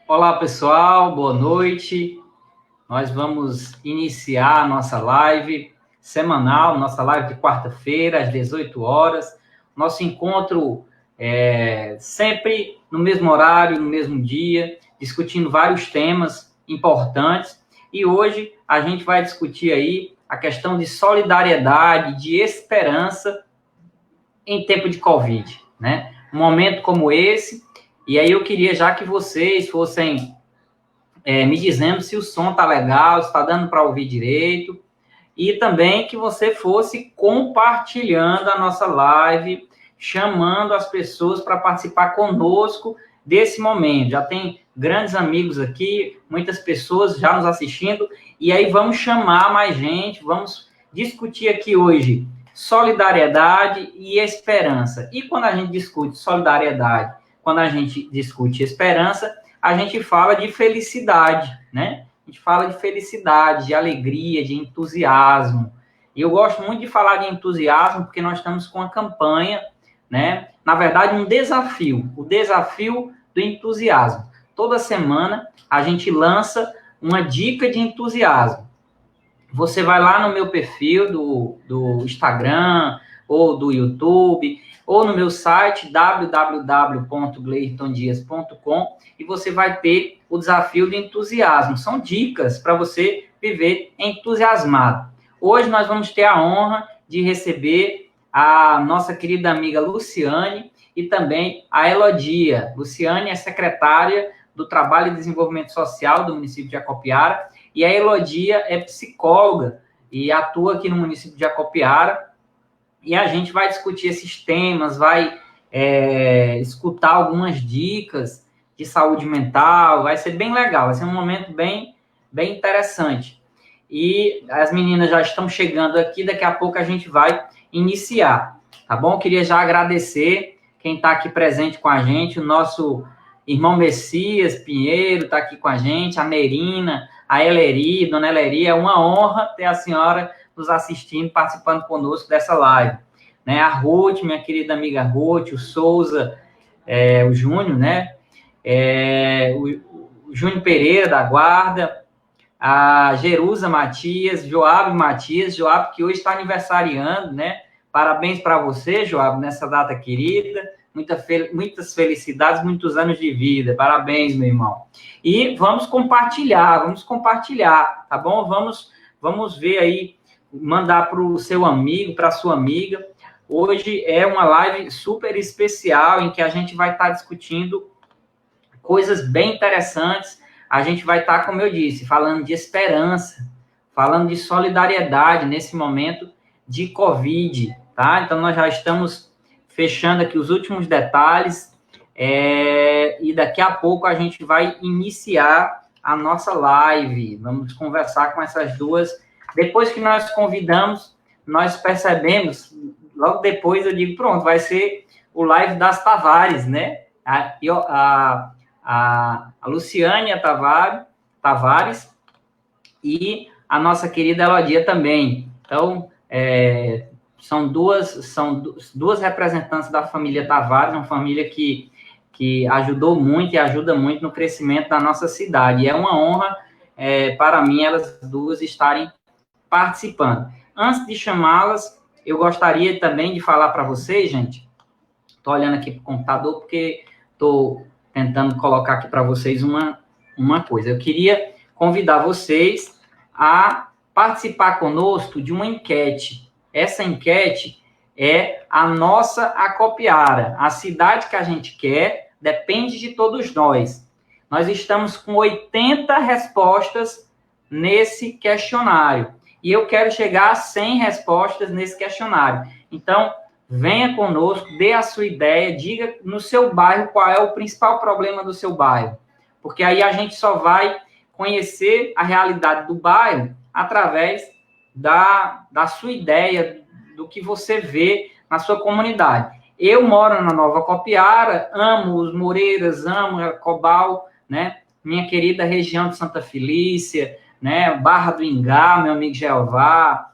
Olá, pessoal, boa noite. Nós vamos iniciar a nossa live semanal, nossa live de quarta-feira, às 18 horas. Nosso encontro sempre no mesmo horário, no mesmo dia, discutindo vários temas importantes. E hoje a gente vai discutir aí a questão de solidariedade, de esperança em tempo de Covid, né? Um momento como esse. E aí eu queria já que vocês fossem me dizendo se o som tá legal, se está dando para ouvir direito, e também que você fosse compartilhando a nossa live, chamando as pessoas para participar conosco desse momento. Já tem grandes amigos aqui, muitas pessoas já nos assistindo, e aí vamos chamar mais gente, vamos discutir aqui hoje solidariedade e esperança. E quando a gente discute solidariedade, quando a gente discute esperança, a gente fala de felicidade, né? A gente fala de felicidade, de alegria, de entusiasmo. E eu gosto muito de falar de entusiasmo porque nós estamos com uma campanha, né? Na verdade, um desafio, o desafio do entusiasmo. Toda semana a gente lança uma dica de entusiasmo. Você vai lá no meu perfil do Instagram ou do YouTube ou no meu site www.gleirtondias.com e você vai ter o desafio do entusiasmo. São dicas para você viver entusiasmado. Hoje nós vamos ter a honra de receber a nossa querida amiga Luciane e também a Elodia. Luciane é secretária do Trabalho e Desenvolvimento Social do município de Acopiara e a Elodia é psicóloga e atua aqui no município de Acopiara. E a gente vai discutir esses temas, vai escutar algumas dicas de saúde mental, vai ser bem legal, vai ser um momento bem interessante. E as meninas já estão chegando aqui, daqui a pouco a gente vai iniciar, tá bom? Queria já agradecer quem está aqui presente com a gente, o nosso irmão Messias Pinheiro está aqui com a gente, a Nerina, a Eleri, Dona Eleri, é uma honra ter a senhora nos assistindo, participando conosco dessa live. Né? A Ruth, minha querida amiga Ruth, o Souza, o Júnior, né? O Júnior Pereira, da Guarda, a Jerusa Matias, Joab Matias, Joab que hoje está aniversariando, né? Parabéns para você, Joab, nessa data querida. Muitas felicidades, muitos anos de vida. Parabéns, meu irmão. E vamos compartilhar, tá bom? Vamos ver aí, mandar para o seu amigo, para a sua amiga. Hoje é uma live super especial em que a gente vai estar discutindo coisas bem interessantes. A gente vai estar, como eu disse, falando de esperança, falando de solidariedade nesse momento de Covid, tá? Então, nós já estamos fechando aqui os últimos detalhes e daqui a pouco a gente vai iniciar a nossa live. Vamos conversar com essas duas. Depois que nós convidamos, nós percebemos, logo depois eu digo, pronto, vai ser o live das Tavares, né? A Luciane Tavares e a nossa querida Elodia também. Então, são duas representantes da família Tavares, uma família que ajudou muito e ajuda muito no crescimento da nossa cidade. E é uma honra para mim elas duas estarem participando. Antes de chamá-las, eu gostaria também de falar para vocês, gente, estou olhando aqui para o computador porque estou tentando colocar aqui para vocês uma coisa. Eu queria convidar vocês a participar conosco de uma enquete. Essa enquete é a nossa Acopiara. A cidade que a gente quer depende de todos nós. Nós estamos com 80 respostas nesse questionário. E eu quero chegar a 100 respostas nesse questionário. Então, venha conosco, dê a sua ideia, diga no seu bairro qual é o principal problema do seu bairro. Porque aí a gente só vai conhecer a realidade do bairro através da sua ideia, do que você vê na sua comunidade. Eu moro na Nova Acopiara, amo os Moreiras, amo a Cobal, né? Minha querida região de Santa Felícia, né? Barra do Ingá, meu amigo Jeová,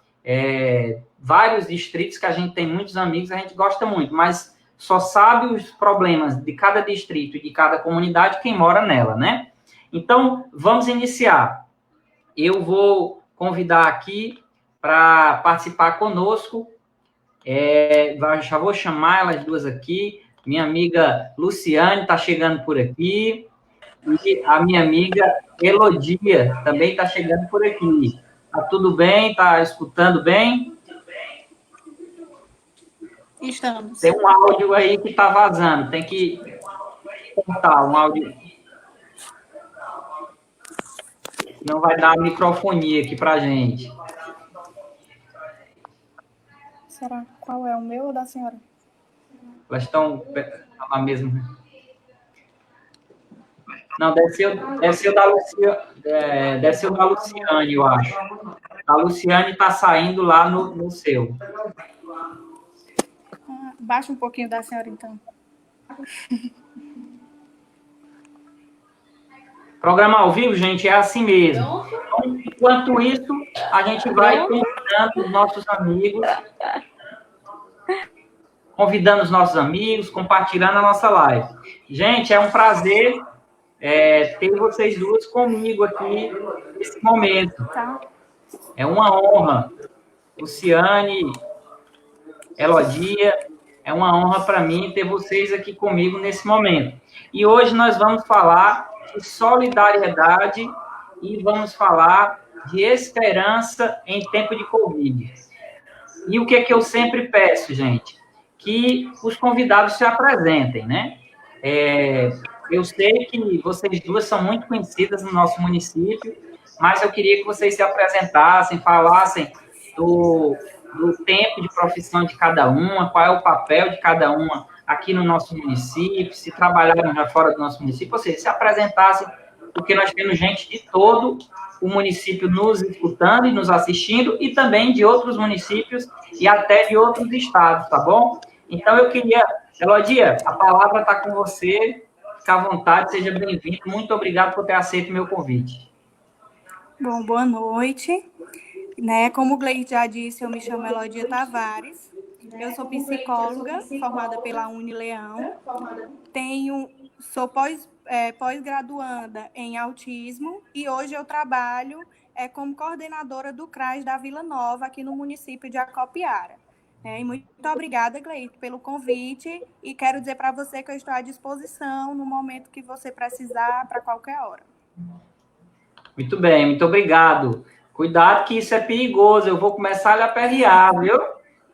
vários distritos que a gente tem muitos amigos, a gente gosta muito, mas só sabe os problemas de cada distrito e de cada comunidade quem mora nela, né? Então, vamos iniciar. Eu vou convidar aqui para participar conosco, já vou chamar elas duas aqui, minha amiga Luciane está chegando por aqui, e a minha amiga Elodia também está chegando por aqui. Tá tudo bem? Está escutando bem? Estamos. Tem um áudio aí que está vazando, tem que cortar um áudio. Não vai dar microfonia aqui para gente. Será? Qual é, o meu ou da senhora? Elas estão na mesma. Não, deve ser o da Luciane, deve ser o da Luciane, eu acho. A Luciane está saindo lá no seu. Baixa um pouquinho da senhora, então. Programa ao vivo, gente, é assim mesmo. Então, enquanto isso, a gente vai convidando os nossos amigos, compartilhando a nossa live. Gente, é um prazer ter vocês duas comigo aqui nesse momento. É uma honra. Luciane, Elodia, é uma honra para mim ter vocês aqui comigo nesse momento. E hoje nós vamos falar de solidariedade e vamos falar de esperança em tempo de Covid. E o que é que eu sempre peço, gente? Que os convidados se apresentem, né? Eu sei que vocês duas são muito conhecidas no nosso município, mas eu queria que vocês se apresentassem, falassem do tempo de profissão de cada uma, qual é o papel de cada uma aqui no nosso município, se trabalharam já fora do nosso município, ou seja, se apresentassem, porque nós temos gente de todo o município nos escutando e nos assistindo, e também de outros municípios e até de outros estados, tá bom? Então, eu queria... Elodia, a palavra está com você, fica à vontade, seja bem-vindo, muito obrigado por ter aceito o meu convite. Bom, boa noite. Como o Gleide já disse, eu me chamo Elodia Tavares, eu sou psicóloga, formada pela Unileão, sou pós-graduanda em autismo e hoje eu trabalho como coordenadora do CRAS da Vila Nova, aqui no município de Acopiara. E muito obrigada, Gleide, pelo convite, e quero dizer para você que eu estou à disposição no momento que você precisar, para qualquer hora. Muito bem, muito obrigado. Cuidado que isso é perigoso, eu vou começar a lhe aperrear, viu?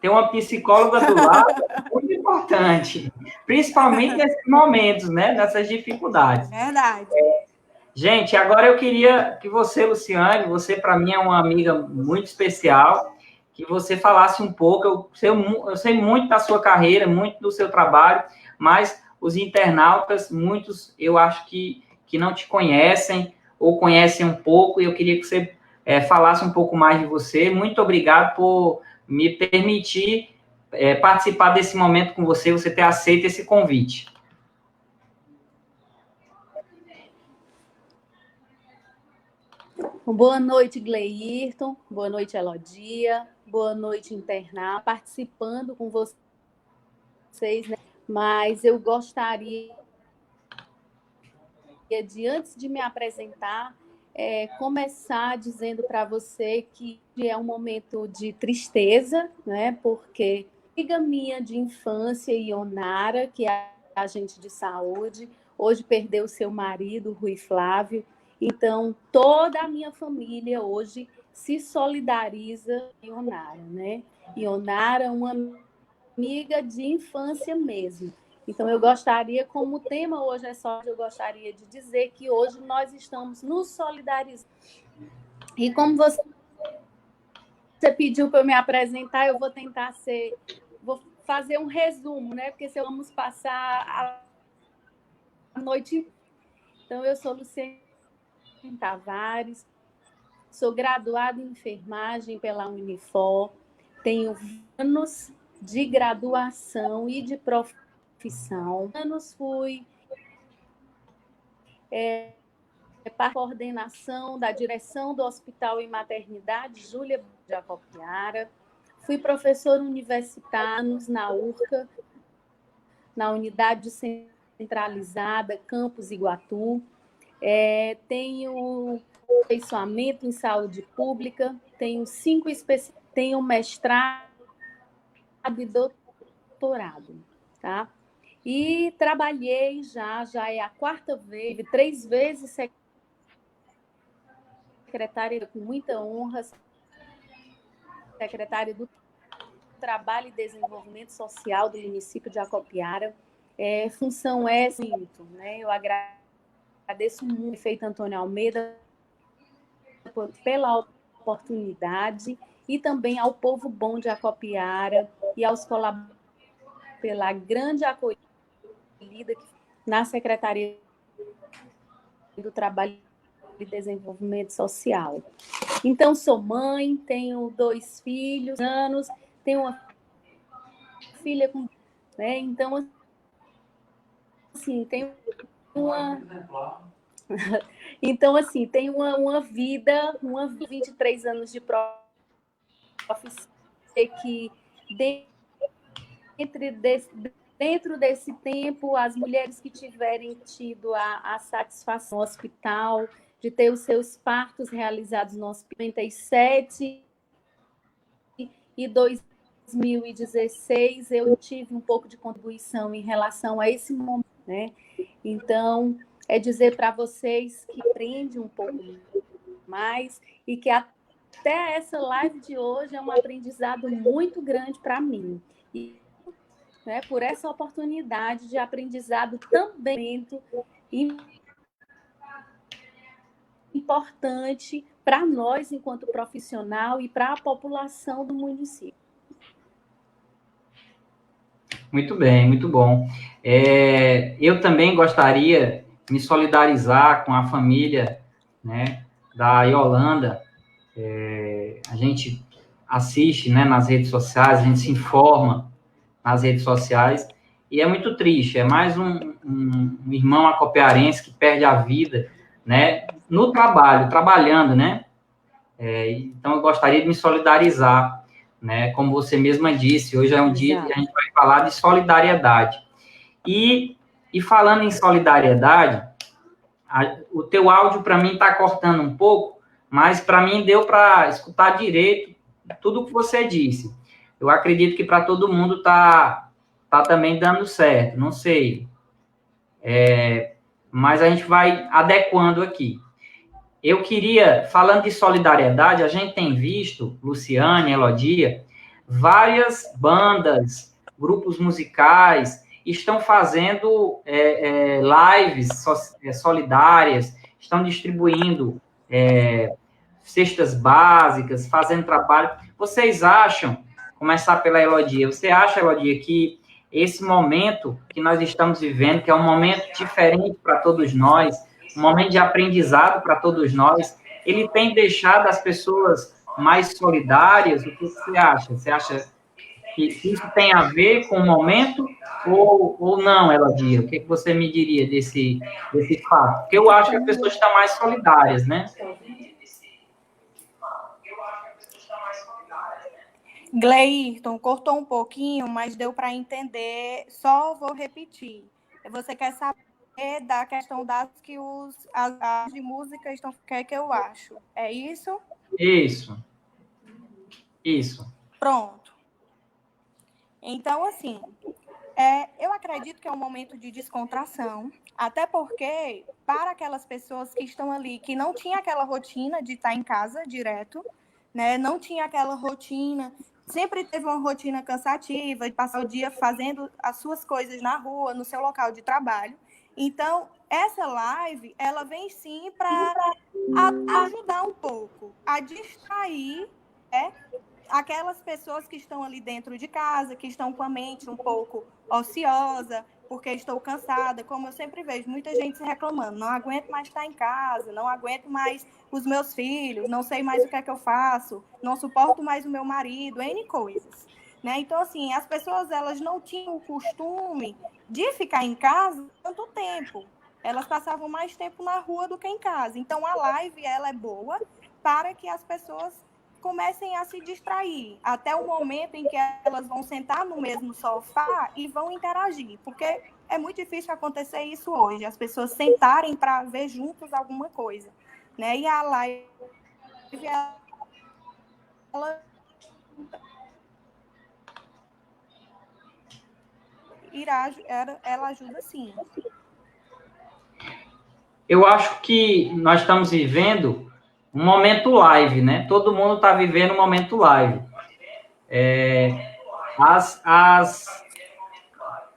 Ter uma psicóloga do lado é muito importante, principalmente nesses momentos, né? Nessas dificuldades. Verdade. Gente, agora eu queria que você, Luciane, você para mim é uma amiga muito especial, que você falasse um pouco, eu sei muito da sua carreira, muito do seu trabalho, mas os internautas, muitos, eu acho que não te conhecem, ou conhecem um pouco, e eu queria que você falasse um pouco mais de você. Muito obrigado por me permitir participar desse momento com você, você ter aceito esse convite. Boa noite, Gleirton. Boa noite, Elodia. Boa noite, internauta. Participando com vocês, né? Mas eu gostaria de, antes de me apresentar, começar dizendo para você que é um momento de tristeza, né? Porque amiga minha de infância, Ionara, que é agente de saúde, hoje perdeu seu marido, Rui Flávio. Então, toda a minha família hoje se solidariza com Ionara, né? Ionara é uma amiga de infância mesmo. Então, eu gostaria, como o tema hoje é só, eu gostaria de dizer que hoje nós estamos nos solidarizando. E como você pediu para eu me apresentar, eu vou tentar vou fazer um resumo, né? Porque se vamos passar a noite... Então, eu sou Luciane Tavares, sou graduada em enfermagem pela Unifor, tenho anos de graduação e de profissão. Anos fui para a coordenação da direção do Hospital e Maternidade Júlia de Acopiara, fui professora universitária na URCA, na Unidade Centralizada Campus Iguatu. Tenho aperfeiçoamento em saúde pública, tenho 5 especialidades, tenho mestrado e doutorado, tá? E trabalhei já é a 4ª vez, 3 vezes secretária, com muita honra, secretária do Trabalho e Desenvolvimento Social do município de Acopiara. Função essa, né? Eu agradeço muito ao prefeito Antônio Almeida pela oportunidade e também ao povo bom de Acopiara e aos colaboradores pela grande acolhida na Secretaria do Trabalho e Desenvolvimento Social. Então, sou mãe, tenho 2 filhos, tenho uma filha com... Né? Então, assim, tenho uma... Então, assim, tenho uma vida, 23 anos de profissão, que dentro desse tempo, as mulheres que tiverem tido a satisfação no hospital, de ter os seus partos realizados no hospital 97 e 2016, eu tive um pouco de contribuição em relação a esse momento, né? Então, é dizer para vocês que aprende um pouco mais e que até essa live de hoje é um aprendizado muito grande para mim. E, né, por essa oportunidade de aprendizado também importante para nós, enquanto profissional, e para a população do município. Muito bem, muito bom. Eu também gostaria de me solidarizar com a família, né, da Yolanda. A gente assiste, né, nas redes sociais, a gente se informa nas redes sociais, e é muito triste. É mais um irmão acopiarense que perde a vida, né, no trabalho, trabalhando, né? Então, eu gostaria de me solidarizar, né? Como você mesma disse, hoje é um dia que a gente vai falar de solidariedade. E falando em solidariedade, o teu áudio, para mim, está cortando um pouco, mas, para mim, deu para escutar direito tudo o que você disse. Eu acredito que para todo mundo está também dando certo, não sei. Mas a gente vai adequando aqui. Eu queria, falando de solidariedade, a gente tem visto, Luciane, Elodia, várias bandas, grupos musicais, estão fazendo lives solidárias, estão distribuindo cestas básicas, fazendo trabalho. Vocês acham, começar pela Elodia, você acha, Elodia, que esse momento que nós estamos vivendo, que é um momento diferente para todos nós, um momento de aprendizado para todos nós, ele tem deixado as pessoas mais solidárias? O que você acha? Você acha que isso tem a ver com o momento ou não, Elodia? O que você me diria desse fato? Porque eu acho que as pessoas estão mais solidárias, né? Gleirton, cortou um pouquinho, mas deu para entender. Só vou repetir. Você quer saber da questão das que as de música estão... Quer que eu acho? É isso? Isso. Pronto. Então, assim, eu acredito que é um momento de descontração, até porque, para aquelas pessoas que estão ali, que não tinha aquela rotina de estar em casa direto, né? Não tinha aquela rotina, sempre teve uma rotina cansativa, de passar o dia fazendo as suas coisas na rua, no seu local de trabalho. Então, essa live, ela vem sim para ajudar um pouco, a distrair, aquelas pessoas que estão ali dentro de casa, que estão com a mente um pouco ociosa, porque estou cansada, como eu sempre vejo, muita gente se reclamando, não aguento mais estar em casa, não aguento mais os meus filhos, não sei mais o que é que eu faço, não suporto mais o meu marido, N coisas. Né? Então, assim, as pessoas elas não tinham o costume de ficar em casa tanto tempo. Elas passavam mais tempo na rua do que em casa. Então, a live ela é boa para que as pessoas comecem a se distrair, até o momento em que elas vão sentar no mesmo sofá e vão interagir, porque é muito difícil acontecer isso hoje, as pessoas sentarem para ver juntos alguma coisa, né? E a live, ela ela ajuda sim. Eu acho que nós estamos vivendo um momento live, né? Todo mundo está vivendo um momento live.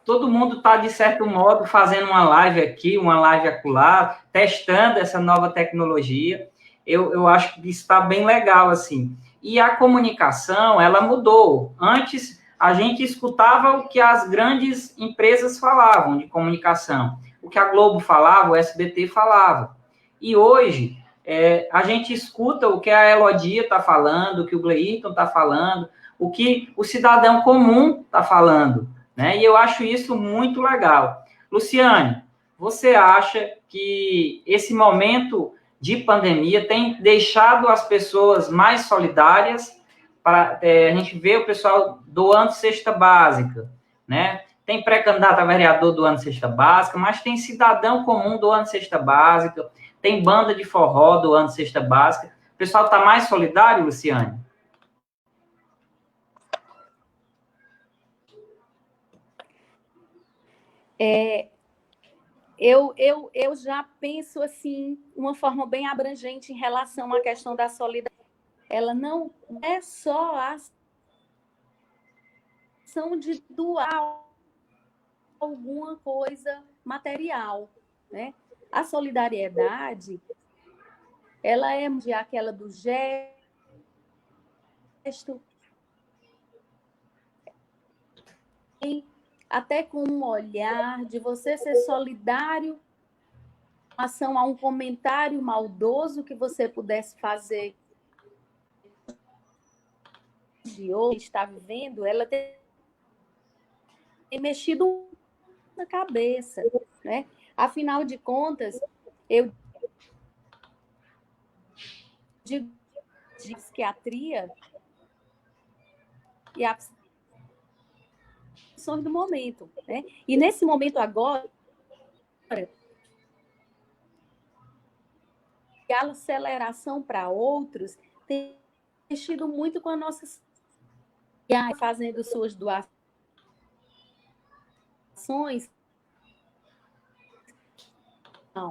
Todo mundo está, de certo modo, fazendo uma live aqui, uma live acolá, testando essa nova tecnologia. Eu acho que isso está bem legal, assim. E a comunicação, ela mudou. Antes, a gente escutava o que as grandes empresas falavam de comunicação. O que a Globo falava, o SBT falava. E hoje, a gente escuta o que a Elodia está falando, o que o Gleirton está falando, o que o cidadão comum está falando, né? E eu acho isso muito legal. Luciane, você acha que esse momento de pandemia tem deixado as pessoas mais solidárias? A gente vê o pessoal doando cesta básica, né? Tem pré-candidato a vereador doando cesta básica, mas tem cidadão comum doando cesta básica, tem banda de forró doando cesta básica. O pessoal está mais solidário, Luciane? Eu já penso assim, uma forma bem abrangente em relação à questão da solidariedade. Ela não é só a ação de doar alguma coisa material, né? A solidariedade, ela é aquela do gesto, até com um olhar de você ser solidário em relação a um comentário maldoso que você pudesse fazer de hoje está vivendo, ela tem mexido na cabeça, né? Afinal de contas, eu digo de psiquiatria e a do momento, né? E nesse momento agora, a aceleração para outros tem mexido muito com a nossa fazendo suas doações,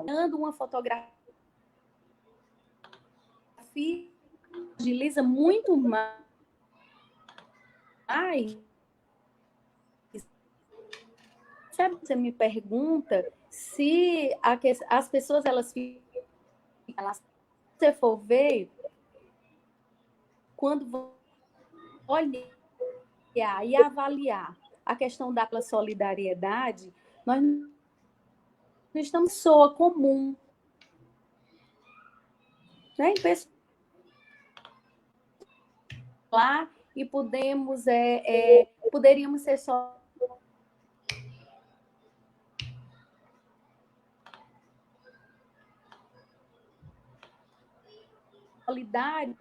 dando uma fotografia agiliza muito mais. Você me pergunta se as pessoas você for ver, quando olhar e avaliar a questão da solidariedade, nós não estamos pessoa comum, né? Lá e poderíamos ser só solidário.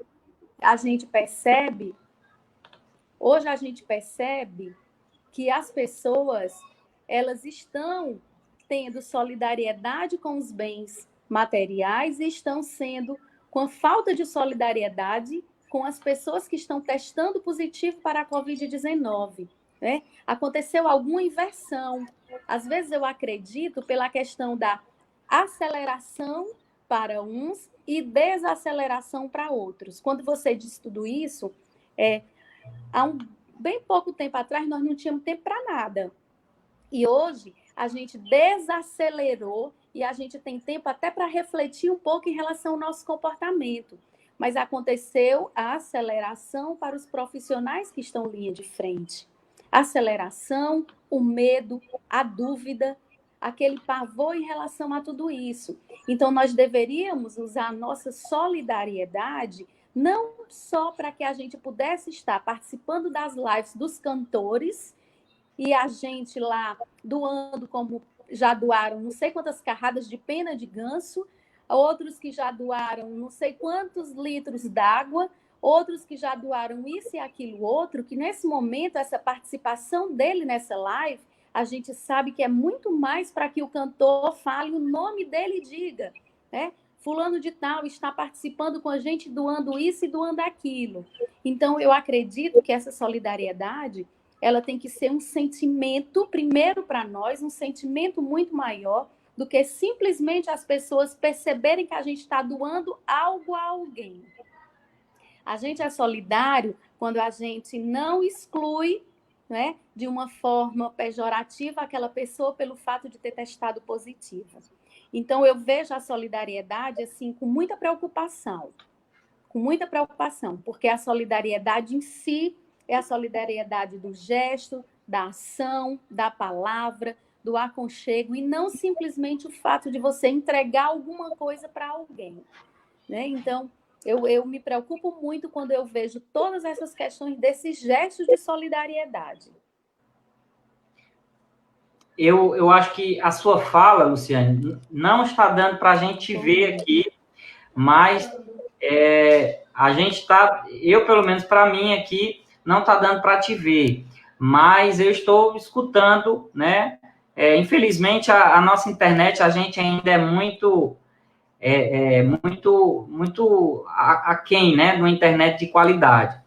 Hoje a gente percebe que as pessoas, elas estão tendo solidariedade com os bens materiais e estão sendo com a falta de solidariedade com as pessoas que estão testando positivo para a Covid-19, né? Aconteceu alguma inversão. Às vezes eu acredito pela questão da aceleração para uns e desaceleração para outros. Quando você diz tudo isso, há bem pouco tempo atrás nós não tínhamos tempo para nada. E hoje a gente desacelerou e a gente tem tempo até para refletir um pouco em relação ao nosso comportamento. Mas aconteceu a aceleração para os profissionais que estão linha de frente. A aceleração, o medo, a dúvida, aquele pavor em relação a tudo isso. Então, nós deveríamos usar a nossa solidariedade não só para que a gente pudesse estar participando das lives dos cantores e a gente lá doando, como já doaram não sei quantas carradas de pena de ganso, outros que já doaram não sei quantos litros d'água, outros que já doaram isso e aquilo outro, que nesse momento, essa participação dele nessa live, a gente sabe que é muito mais para que o cantor fale o nome dele e diga, né? Fulano de tal está participando com a gente, doando isso e doando aquilo. Então, eu acredito que essa solidariedade, ela tem que ser um sentimento, primeiro para nós, um sentimento muito maior do que simplesmente as pessoas perceberem que a gente está doando algo a alguém. A gente é solidário quando a gente não exclui, né, de uma forma pejorativa aquela pessoa pelo fato de ter testado positiva. Então, eu vejo a solidariedade assim com muita preocupação, porque a solidariedade em si é a solidariedade do gesto, da ação, da palavra, do aconchego, e não simplesmente o fato de você entregar alguma coisa para alguém, né? Então, eu me preocupo muito quando eu vejo todas essas questões desses gestos de solidariedade. Eu acho que a sua fala, Luciane, não está dando para a gente ver aqui, mas a gente está, eu pelo menos para mim aqui, não está dando para te ver, mas eu estou escutando, né? Infelizmente, a nossa internet, a gente ainda é muito aquém, né, de uma internet de qualidade.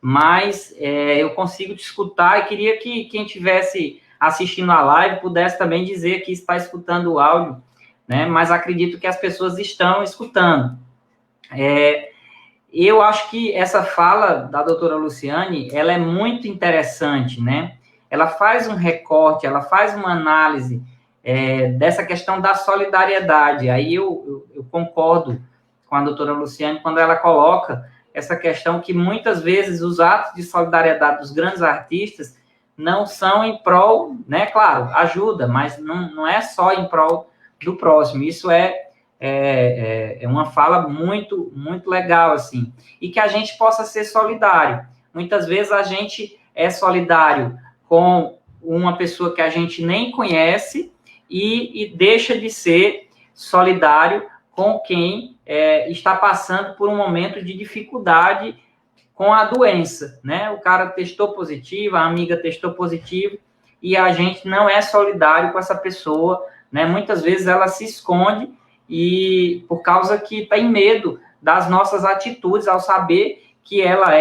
Mas eu consigo te escutar e queria que quem tivesse assistindo a live pudesse também dizer que está escutando o áudio, né? Mas acredito que as pessoas estão escutando. Eu acho que essa fala da doutora Luciane, ela é muito interessante, né? Ela faz um recorte, ela faz uma análise dessa questão da solidariedade. Aí eu concordo com a doutora Luciane quando ela coloca essa questão que muitas vezes os atos de solidariedade dos grandes artistas não são em prol, né? Claro, ajuda, mas não é só em prol do próximo. Isso é uma fala muito, muito legal, assim. E que a gente possa ser solidário. Muitas vezes a gente é solidário com uma pessoa que a gente nem conhece e deixa de ser solidário com quem está passando por um momento de dificuldade com a doença, né? O cara testou positivo, a amiga testou positivo, e a gente não é solidário com essa pessoa, né? Muitas vezes ela se esconde e por causa que tem medo das nossas atitudes ao saber que ela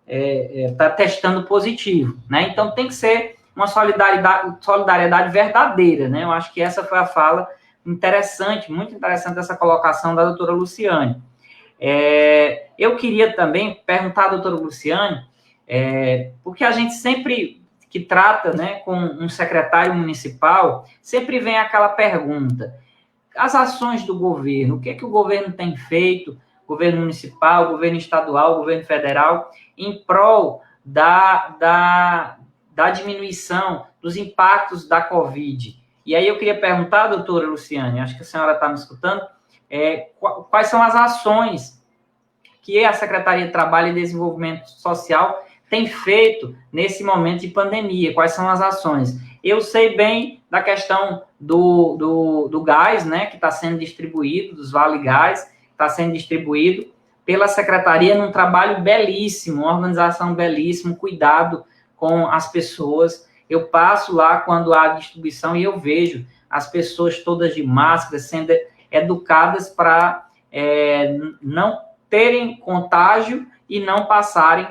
está testando positivo, né? Então tem que ser uma solidariedade verdadeira, né? Eu acho que essa foi a fala interessante, muito interessante essa colocação da doutora Luciane. Eu queria também perguntar à doutora Luciane, porque a gente sempre que trata, né, com um secretário municipal, sempre vem aquela pergunta: as ações do governo, o que é que o governo tem feito, governo municipal, governo estadual, governo federal, em prol da diminuição dos impactos da Covid? E aí eu queria perguntar, doutora Luciane, acho que a senhora está me escutando, quais são as ações que a Secretaria de Trabalho e Desenvolvimento Social tem feito nesse momento de pandemia? Quais são as ações? Eu sei bem da questão do gás, né, que está sendo distribuído, dos Vale Gás, está sendo distribuído pela Secretaria num trabalho belíssimo, uma organização belíssima, cuidado com as pessoas. Eu passo lá quando há distribuição e eu vejo as pessoas todas de máscara sendo educadas para não terem contágio e não passarem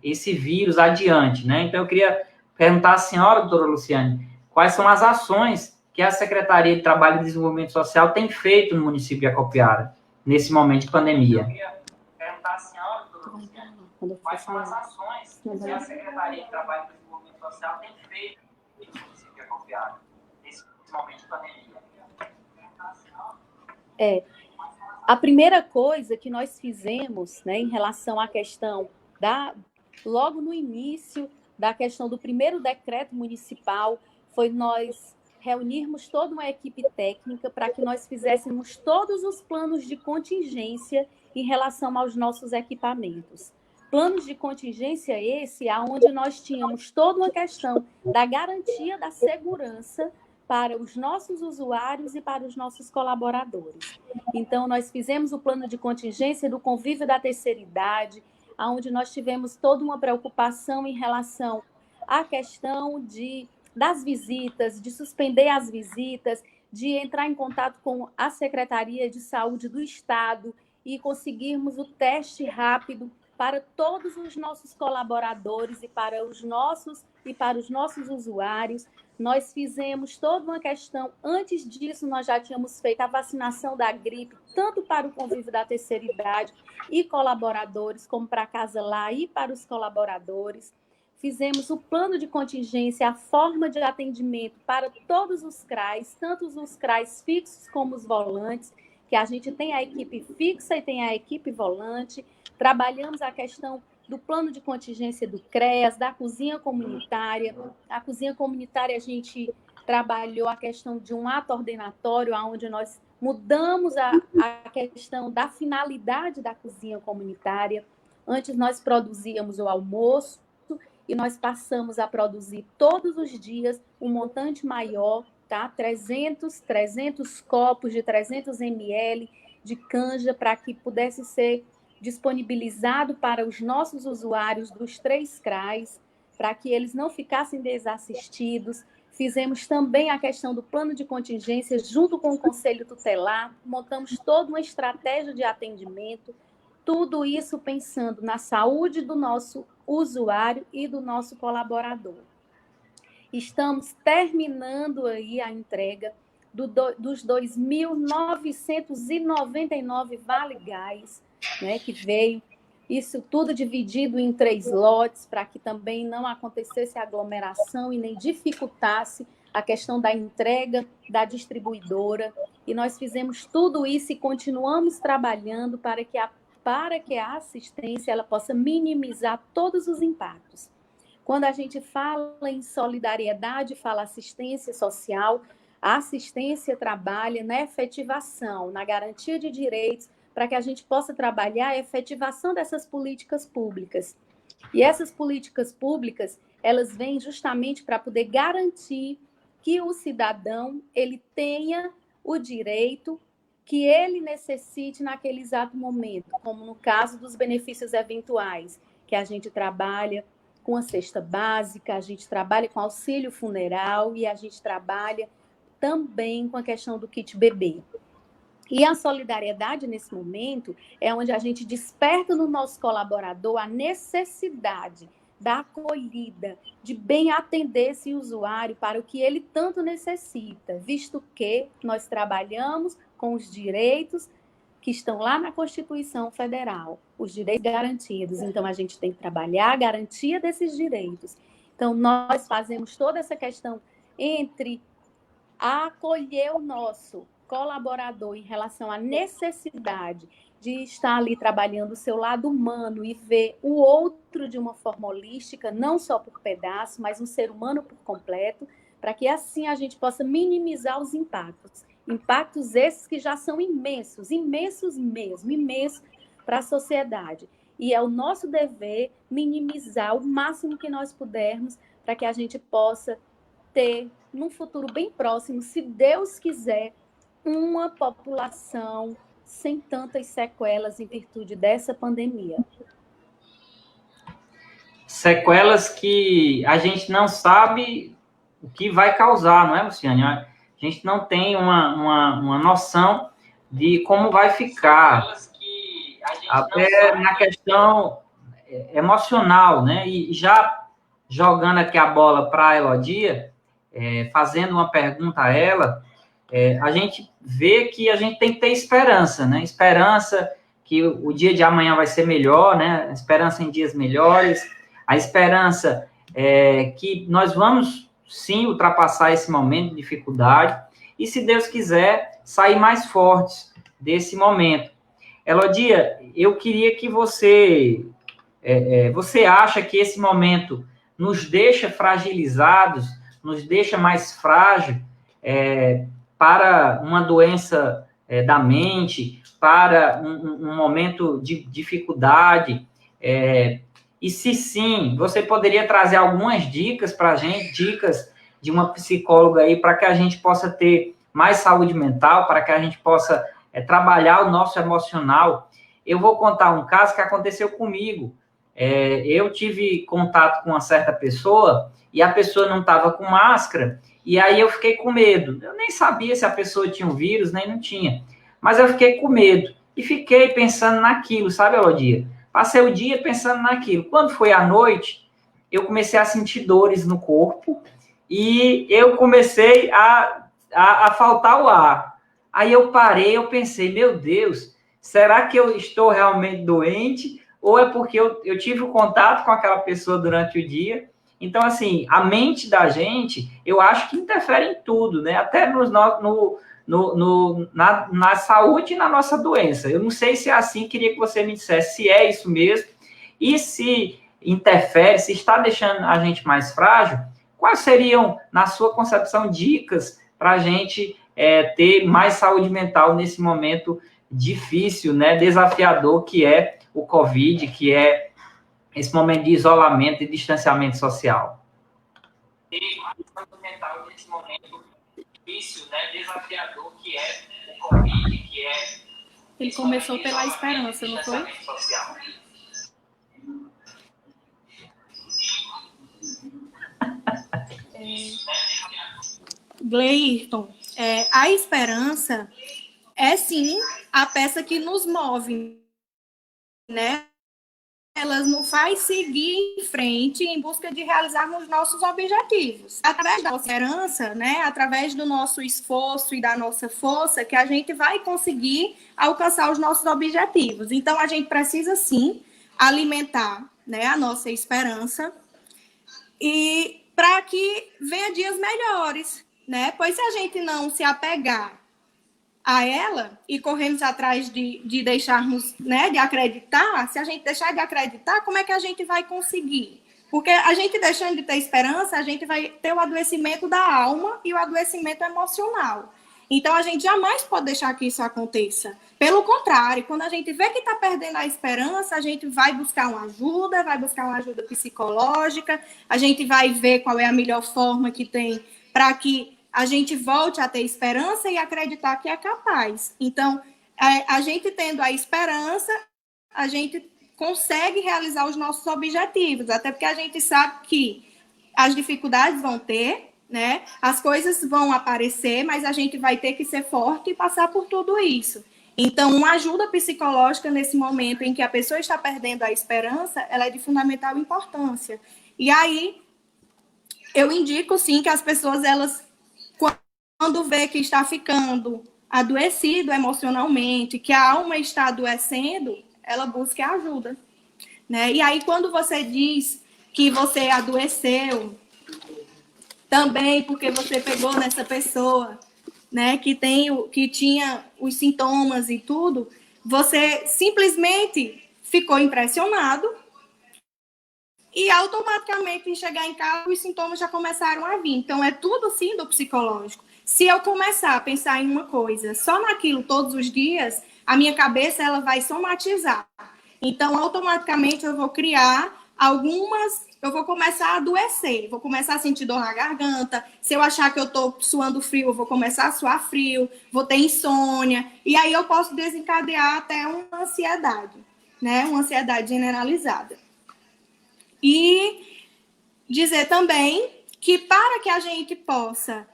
esse vírus adiante, né? Então, eu queria perguntar à senhora, doutora Luciane, quais são as ações que a Secretaria de Trabalho e Desenvolvimento Social tem feito no município de Acopiara, nesse momento de pandemia? Eu queria perguntar à senhora, doutora Luciane, quais são as ações que a Secretaria de Trabalho e Desenvolvimento Social tem feito no município de Acopiara, nesse momento de pandemia? A primeira coisa que nós fizemos, né, em relação à questão logo no início da questão do primeiro decreto municipal, foi nós reunirmos toda uma equipe técnica para que nós fizéssemos todos os planos de contingência em relação aos nossos equipamentos. Planos de contingência esse, onde nós tínhamos toda uma questão da garantia da segurança para os nossos usuários e para os nossos colaboradores. Então, nós fizemos o plano de contingência do convívio da terceira idade, onde nós tivemos toda uma preocupação em relação à questão das visitas, de suspender as visitas, de entrar em contato com a Secretaria de Saúde do Estado e conseguirmos o teste rápido para todos os nossos colaboradores e para os nossos usuários. Nós fizemos toda uma questão. Antes disso, nós já tínhamos feito a vacinação da gripe, tanto para o convívio da terceira idade e colaboradores, como para a Casa Lá e para os colaboradores. Fizemos o plano de contingência, a forma de atendimento para todos os CRAs, tanto os CRAs fixos como os volantes, que a gente tem a equipe fixa e tem a equipe volante. Trabalhamos a questão do plano de contingência do CREAS, da cozinha comunitária. A cozinha comunitária, a gente trabalhou a questão de um ato ordenatório, onde nós mudamos a questão da finalidade da cozinha comunitária. Antes nós produzíamos o almoço e nós passamos a produzir todos os dias um montante maior, tá? 300 copos de 300 ml de canja para que pudesse ser disponibilizado para os nossos usuários dos 3 CRAs, para que eles não ficassem desassistidos. Fizemos também a questão do plano de contingência junto com o Conselho Tutelar, montamos toda uma estratégia de atendimento, tudo isso pensando na saúde do nosso usuário e do nosso colaborador. Estamos terminando aí a entrega dos 2.999 Vale Gás, né, que veio, isso tudo dividido em 3 lotes, para que também não acontecesse aglomeração e nem dificultasse a questão da entrega da distribuidora. E nós fizemos tudo isso e continuamos trabalhando para que a assistência ela possa minimizar todos os impactos. Quando a gente fala em solidariedade, fala assistência social, a assistência trabalha na efetivação, na garantia de direitos, para que a gente possa trabalhar a efetivação dessas políticas públicas. E essas políticas públicas, elas vêm justamente para poder garantir que o cidadão ele tenha o direito que ele necessite naquele exato momento, como no caso dos benefícios eventuais, que a gente trabalha com a cesta básica, a gente trabalha com auxílio funeral e a gente trabalha também com a questão do kit bebê. E a solidariedade, nesse momento, é onde a gente desperta no nosso colaborador a necessidade da acolhida, de bem atender esse usuário para o que ele tanto necessita, visto que nós trabalhamos com os direitos que estão lá na Constituição Federal, os direitos garantidos. Então, a gente tem que trabalhar a garantia desses direitos. Então, nós fazemos toda essa questão entre acolher o nosso colaborador em relação à necessidade de estar ali trabalhando o seu lado humano e ver o outro de uma forma holística, não só por pedaço, mas um ser humano por completo, para que assim a gente possa minimizar os impactos. Impactos esses que já são imensos, imensos mesmo, imensos para a sociedade. E é o nosso dever minimizar o máximo que nós pudermos para que a gente possa ter, num futuro bem próximo, se Deus quiser, uma população sem tantas sequelas em virtude dessa pandemia. Sequelas que a gente não sabe o que vai causar, não é, Luciane? A gente não tem uma noção de como vai ficar, até na questão emocional, né? E já jogando aqui a bola para a Elodia, fazendo uma pergunta a ela, a gente vê que a gente tem que ter esperança, né? Esperança que o dia de amanhã vai ser melhor, né? Esperança em dias melhores, a esperança que nós vamos, sim, ultrapassar esse momento de dificuldade e, se Deus quiser, sair mais fortes desse momento. Elodia, eu queria que você acha que esse momento nos deixa fragilizados, nos deixa mais frágil, para uma doença da mente, para um momento de dificuldade, e se sim, você poderia trazer algumas dicas para a gente, dicas de uma psicóloga aí, para que a gente possa ter mais saúde mental, para que a gente possa trabalhar o nosso emocional. Eu vou contar um caso que aconteceu comigo. eu tive contato com uma certa pessoa e a pessoa não estava com máscara, e aí eu fiquei com medo. Eu nem sabia se a pessoa tinha um vírus, nem não tinha. Mas eu fiquei com medo e fiquei pensando naquilo, sabe, Elodia? Passei o dia pensando naquilo. Quando foi à noite, eu comecei a sentir dores no corpo e eu comecei a faltar o ar. Aí eu parei, eu pensei, meu Deus, será que eu estou realmente doente? Ou é porque eu tive o contato com aquela pessoa durante o dia? Então, assim, a mente da gente, eu acho que interfere em tudo, né? Até na saúde e na nossa doença. Eu não sei se é assim, queria que você me dissesse se é isso mesmo, e se interfere, se está deixando a gente mais frágil, quais seriam, na sua concepção, dicas para a gente ter mais saúde mental nesse momento difícil, né, desafiador que é o Covid, que é esse momento de isolamento e distanciamento social? Ter mais saúde mental nesse momento difícil, né, desafiador que é o Covid, que é... Ele começou pela esperança, não foi? Social. Gleirton, a esperança é sim a peça que nos move, né? Ela nos faz seguir em frente em busca de realizarmos nossos objetivos. Através da nossa esperança, né, através do nosso esforço e da nossa força, que a gente vai conseguir alcançar os nossos objetivos. Então, a gente precisa, sim, alimentar, né, a nossa esperança e para que venha dias melhores, né? Pois se a gente não se apegar a ela e corremos atrás de deixarmos, né, de acreditar, se a gente deixar de acreditar, como é que a gente vai conseguir? Porque a gente deixando de ter esperança, a gente vai ter o adoecimento da alma e o adoecimento emocional. Então, a gente jamais pode deixar que isso aconteça. Pelo contrário, quando a gente vê que está perdendo a esperança, a gente vai buscar uma ajuda psicológica, a gente vai ver qual é a melhor forma que tem para que a gente volte a ter esperança e acreditar que é capaz. Então, a gente tendo a esperança, a gente consegue realizar os nossos objetivos, até porque a gente sabe que as dificuldades vão ter, né? As coisas vão aparecer, mas a gente vai ter que ser forte e passar por tudo isso. Então, uma ajuda psicológica nesse momento em que a pessoa está perdendo a esperança, ela é de fundamental importância. E aí, eu indico, sim, que as pessoas, elas, quando vê que está ficando adoecido emocionalmente, que a alma está adoecendo, ela busca ajuda, né? E aí, quando você diz que você adoeceu, também porque você pegou nessa pessoa, né, que tinha os sintomas e tudo, você simplesmente ficou impressionado e automaticamente, em chegar em casa, os sintomas já começaram a vir. Então, é tudo, sim, do psicológico. Se eu começar a pensar em uma coisa, só naquilo todos os dias, a minha cabeça ela vai somatizar. Então, automaticamente, eu vou criar eu vou começar a adoecer, vou começar a sentir dor na garganta. Se eu achar que eu estou suando frio, eu vou começar a suar frio, vou ter insônia. E aí eu posso desencadear até uma ansiedade, né? Uma ansiedade generalizada. E dizer também que para que a gente possa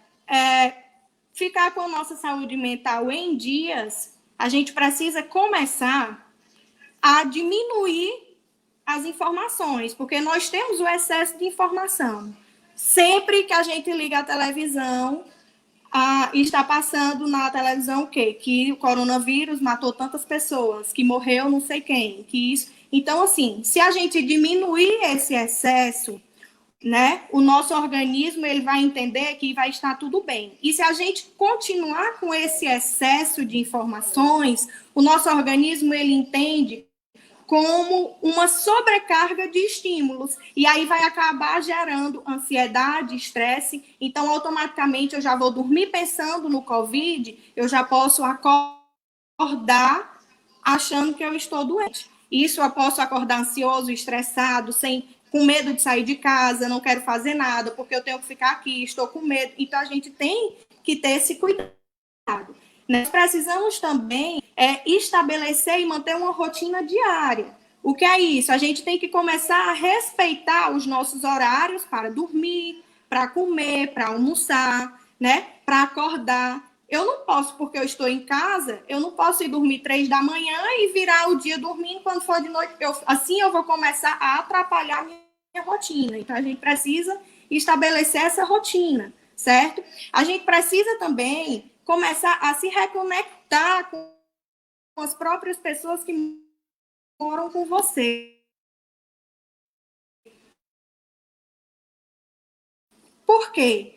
ficar com a nossa saúde mental em dias, a gente precisa começar a diminuir as informações, porque nós temos o excesso de informação. Sempre que a gente liga a televisão, está passando na televisão o quê? Que o coronavírus matou tantas pessoas, que morreu não sei quem, que isso... Então, assim, se a gente diminuir esse excesso, né, o nosso organismo ele vai entender que vai estar tudo bem. E se a gente continuar com esse excesso de informações, o nosso organismo ele entende como uma sobrecarga de estímulos. E aí vai acabar gerando ansiedade, estresse. Então, automaticamente, eu já vou dormir pensando no Covid, eu já posso acordar achando que eu estou doente. Isso eu posso acordar ansioso, estressado, com medo de sair de casa, não quero fazer nada, porque eu tenho que ficar aqui, estou com medo. Então, a gente tem que ter esse cuidado. Nós precisamos também estabelecer e manter uma rotina diária. O que é isso? A gente tem que começar a respeitar os nossos horários para dormir, para comer, para almoçar, né? Para acordar. Eu não posso, porque eu estou em casa, eu não posso ir dormir 3 da manhã e virar o dia dormindo quando for de noite. Assim eu vou começar a atrapalhar a minha rotina. Então, a gente precisa estabelecer essa rotina, certo? A gente precisa também começar a se reconectar com as próprias pessoas que moram com você. Por quê?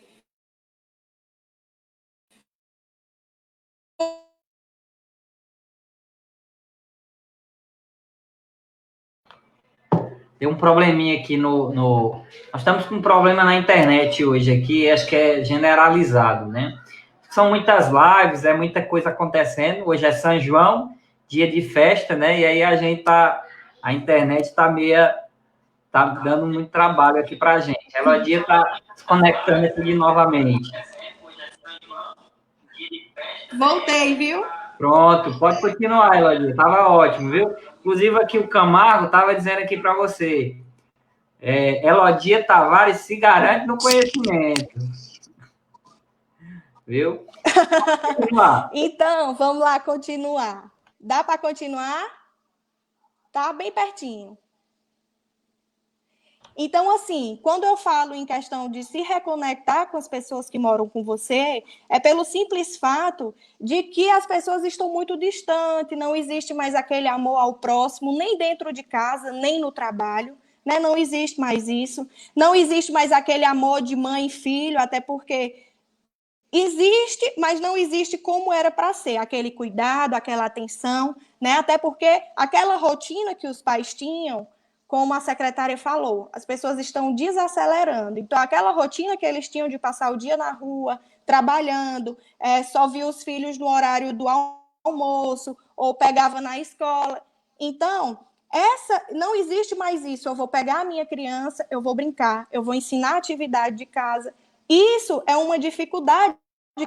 Tem um probleminha aqui Nós estamos com um problema na internet hoje aqui, acho que é generalizado, né? São muitas lives, é muita coisa acontecendo. Hoje é São João, dia de festa, né? E aí a internet tá dando muito trabalho aqui pra gente. A Elodia tá se conectando aqui novamente. Voltei, viu? Pronto, pode continuar, Elodia. Tava ótimo, viu? Inclusive aqui o Camargo tava dizendo aqui para você. Elodia Tavares se garante no conhecimento. Viu? Vamos lá. Então, vamos lá continuar. Dá para continuar? Tá bem pertinho. Então, assim, quando eu falo em questão de se reconectar com as pessoas que moram com você, é pelo simples fato de que as pessoas estão muito distantes, não existe mais aquele amor ao próximo, nem dentro de casa, nem no trabalho, né? Não existe mais isso. Não existe mais aquele amor de mãe e filho, até porque existe, mas não existe como era para ser, aquele cuidado, aquela atenção, né? Até porque aquela rotina que os pais tinham, como a secretária falou, as pessoas estão desacelerando. Então, aquela rotina que eles tinham de passar o dia na rua, trabalhando, só via os filhos no horário do almoço, ou pegava na escola. Então, não existe mais isso. Eu vou pegar a minha criança, eu vou brincar, eu vou ensinar atividade de casa. Isso é uma dificuldade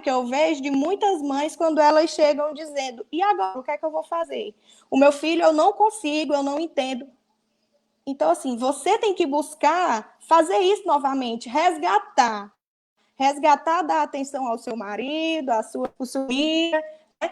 que eu vejo de muitas mães quando elas chegam dizendo: e agora, o que é que eu vou fazer? O meu filho, eu não consigo, eu não entendo. Então, assim, você tem que buscar fazer isso novamente, resgatar, dar atenção ao seu marido, à sua filha, né?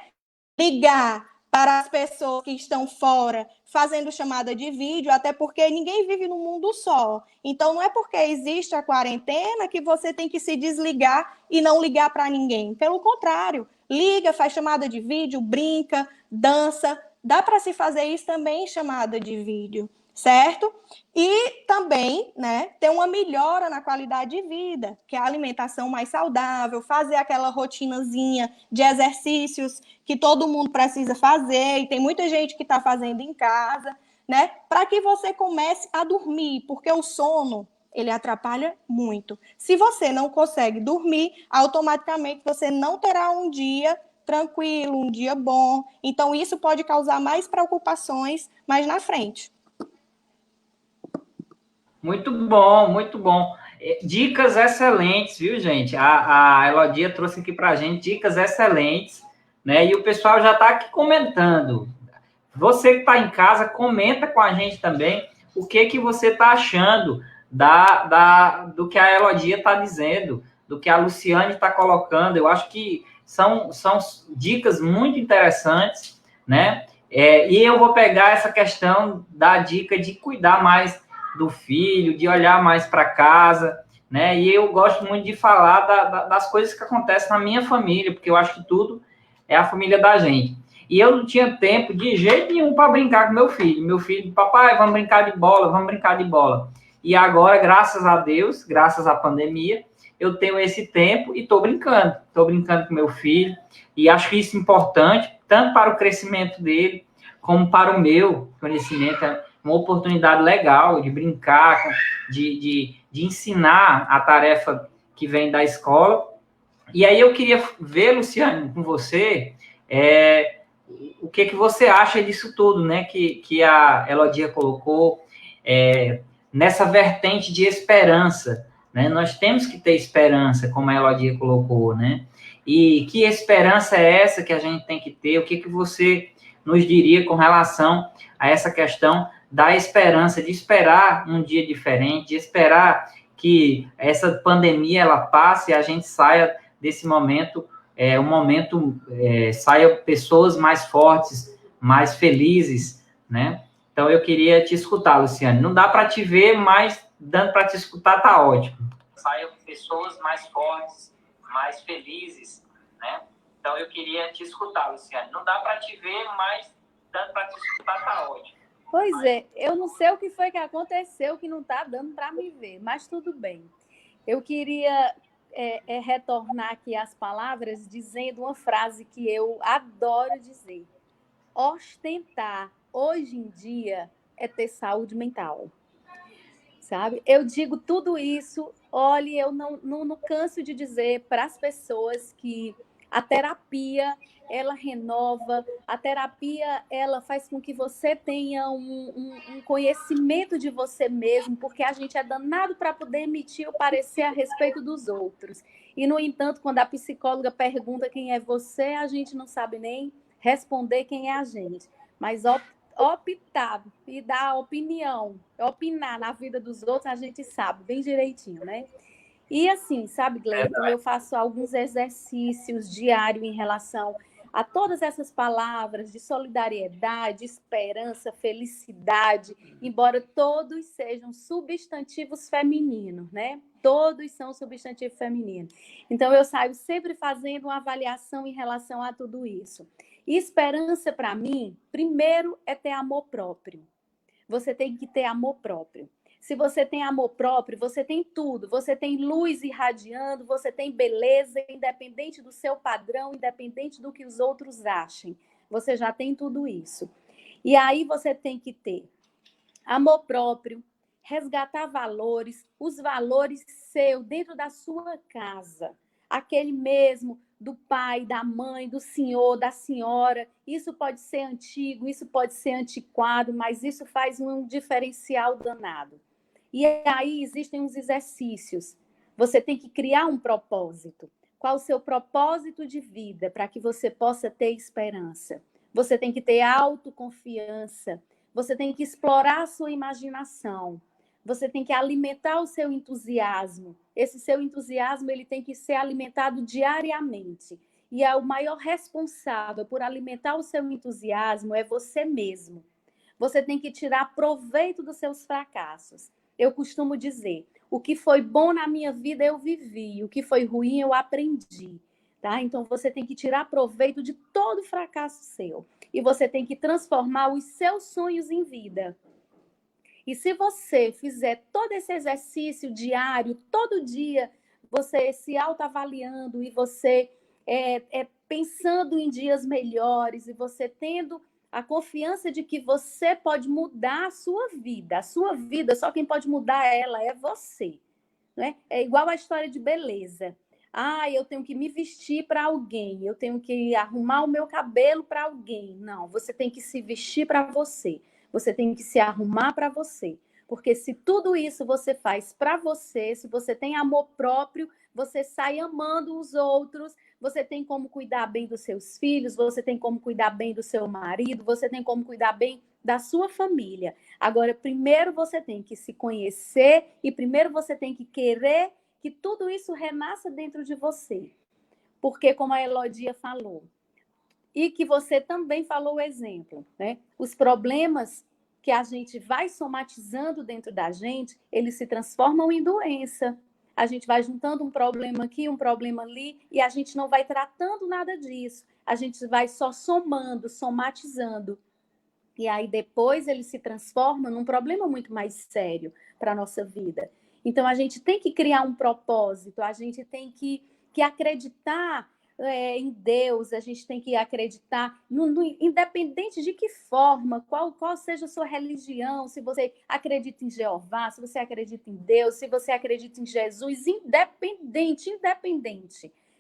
Ligar para as pessoas que estão fora, fazendo chamada de vídeo, até porque ninguém vive num mundo só. Então, não é porque existe a quarentena que você tem que se desligar e não ligar para ninguém. Pelo contrário, liga, faz chamada de vídeo, brinca, dança. Dá para se fazer isso também em chamada de vídeo, certo? E também, né, ter uma melhora na qualidade de vida, que é a alimentação mais saudável, fazer aquela rotinazinha de exercícios que todo mundo precisa fazer, e tem muita gente que está fazendo em casa, né, para que você comece a dormir, porque o sono, ele atrapalha muito. Se você não consegue dormir, automaticamente você não terá um dia tranquilo, um dia bom. Então, isso pode causar mais preocupações mais na frente. Muito bom, muito bom. Dicas excelentes, viu, gente? A Elodia trouxe aqui para a gente dicas excelentes, né? E o pessoal já está aqui comentando. Você que está em casa, comenta com a gente também o que você está achando do que a Elodia está dizendo, do que a Luciane está colocando. Eu acho que são dicas muito interessantes, né? E eu vou pegar essa questão da dica de cuidar mais do filho, de olhar mais para casa, né? E eu gosto muito de falar das coisas que acontecem na minha família, porque eu acho que tudo é a família da gente. E eu não tinha tempo de jeito nenhum para brincar com meu filho. Meu filho, papai, vamos brincar de bola, vamos brincar de bola. E agora, graças a Deus, graças à pandemia, eu tenho esse tempo e estou brincando. Estou brincando com meu filho. E acho isso importante, tanto para o crescimento dele, como para o meu conhecimento. É uma oportunidade legal de brincar, de ensinar a tarefa que vem da escola. E aí eu queria ver, Luciane, com você, o que você acha disso tudo, né, que a Elodia colocou, nessa vertente de esperança, né? Nós temos que ter esperança, como a Elodia colocou, né? E que esperança é essa que a gente tem que ter? O que você nos diria com relação a essa questão da esperança, de esperar um dia diferente, de esperar que essa pandemia ela passe e a gente saia desse momento, saia pessoas mais fortes, mais felizes, né? Então eu queria te escutar, Luciane. Não dá para te ver, mas dando para te escutar tá ótimo. Saiam pessoas mais fortes, mais felizes, né? Então eu queria te escutar, Luciane. Não dá para te ver, mas dando para te escutar tá ótimo. Pois é, eu não sei o que foi que aconteceu que não está dando para me ver, mas tudo bem. Eu queria retornar aqui às palavras dizendo uma frase que eu adoro dizer. Ostentar, hoje em dia, é ter saúde mental. Sabe? Eu digo tudo isso, olhe, eu não canso de dizer para as pessoas que a terapia, ela renova, a terapia, ela faz com que você tenha um conhecimento de você mesmo, porque a gente é danado para poder emitir o parecer a respeito dos outros. E, no entanto, quando a psicóloga pergunta quem é você, a gente não sabe nem responder quem é a gente. Mas, optar e dar opinião, opinar na vida dos outros, a gente sabe bem direitinho, né? E assim, sabe, Gleiton, eu faço alguns exercícios diários em relação a todas essas palavras de solidariedade, esperança, felicidade, embora todos sejam substantivos femininos, né? Todos são substantivos femininos. Então, eu saio sempre fazendo uma avaliação em relação a tudo isso. E esperança, para mim, primeiro é ter amor próprio. Você tem que ter amor próprio. Se você tem amor próprio, você tem tudo. Você tem luz irradiando, você tem beleza, independente do seu padrão, independente do que os outros achem. Você já tem tudo isso. E aí você tem que ter amor próprio, resgatar valores, os valores seus dentro da sua casa. Aquele mesmo do pai, da mãe, do senhor, da senhora. Isso pode ser antigo, isso pode ser antiquado, mas isso faz um diferencial danado. E aí existem uns exercícios. Você tem que criar um propósito. Qual o seu propósito de vida para que você possa ter esperança? Você tem que ter autoconfiança. Você tem que explorar a sua imaginação. Você tem que alimentar o seu entusiasmo. Esse seu entusiasmo ele tem que ser alimentado diariamente. E o maior responsável por alimentar o seu entusiasmo é você mesmo. Você tem que tirar proveito dos seus fracassos. Eu costumo dizer, o que foi bom na minha vida eu vivi, o que foi ruim eu aprendi. Tá? Então, você tem que tirar proveito de todo fracasso seu. E você tem que transformar os seus sonhos em vida. E se você fizer todo esse exercício diário, todo dia, você se autoavaliando e você pensando em dias melhores e você tendo a confiança de que você pode mudar a sua vida. A sua vida, só quem pode mudar ela é você. Né? É igual a história de beleza. Eu tenho que me vestir para alguém, eu tenho que arrumar o meu cabelo para alguém. Não, você tem que se vestir para você. Você tem que se arrumar para você. Porque se tudo isso você faz para você, se você tem amor próprio, você sai amando os outros, você tem como cuidar bem dos seus filhos, você tem como cuidar bem do seu marido, você tem como cuidar bem da sua família. Agora, primeiro você tem que se conhecer e primeiro você tem que querer que tudo isso renasça dentro de você. Porque, como a Elodia falou, e que você também falou o exemplo, né? Os problemas que a gente vai somatizando dentro da gente, eles se transformam em doença. A gente vai juntando um problema aqui, um problema ali, e a gente não vai tratando nada disso. A gente vai só somando, somatizando. E aí depois ele se transforma num problema muito mais sério para a nossa vida. Então a gente tem que criar um propósito, a gente tem que acreditar em Deus, a gente tem que acreditar, independente de que forma, qual seja a sua religião, se você acredita em Jeová, se você acredita em Deus, se você acredita em Jesus, independente,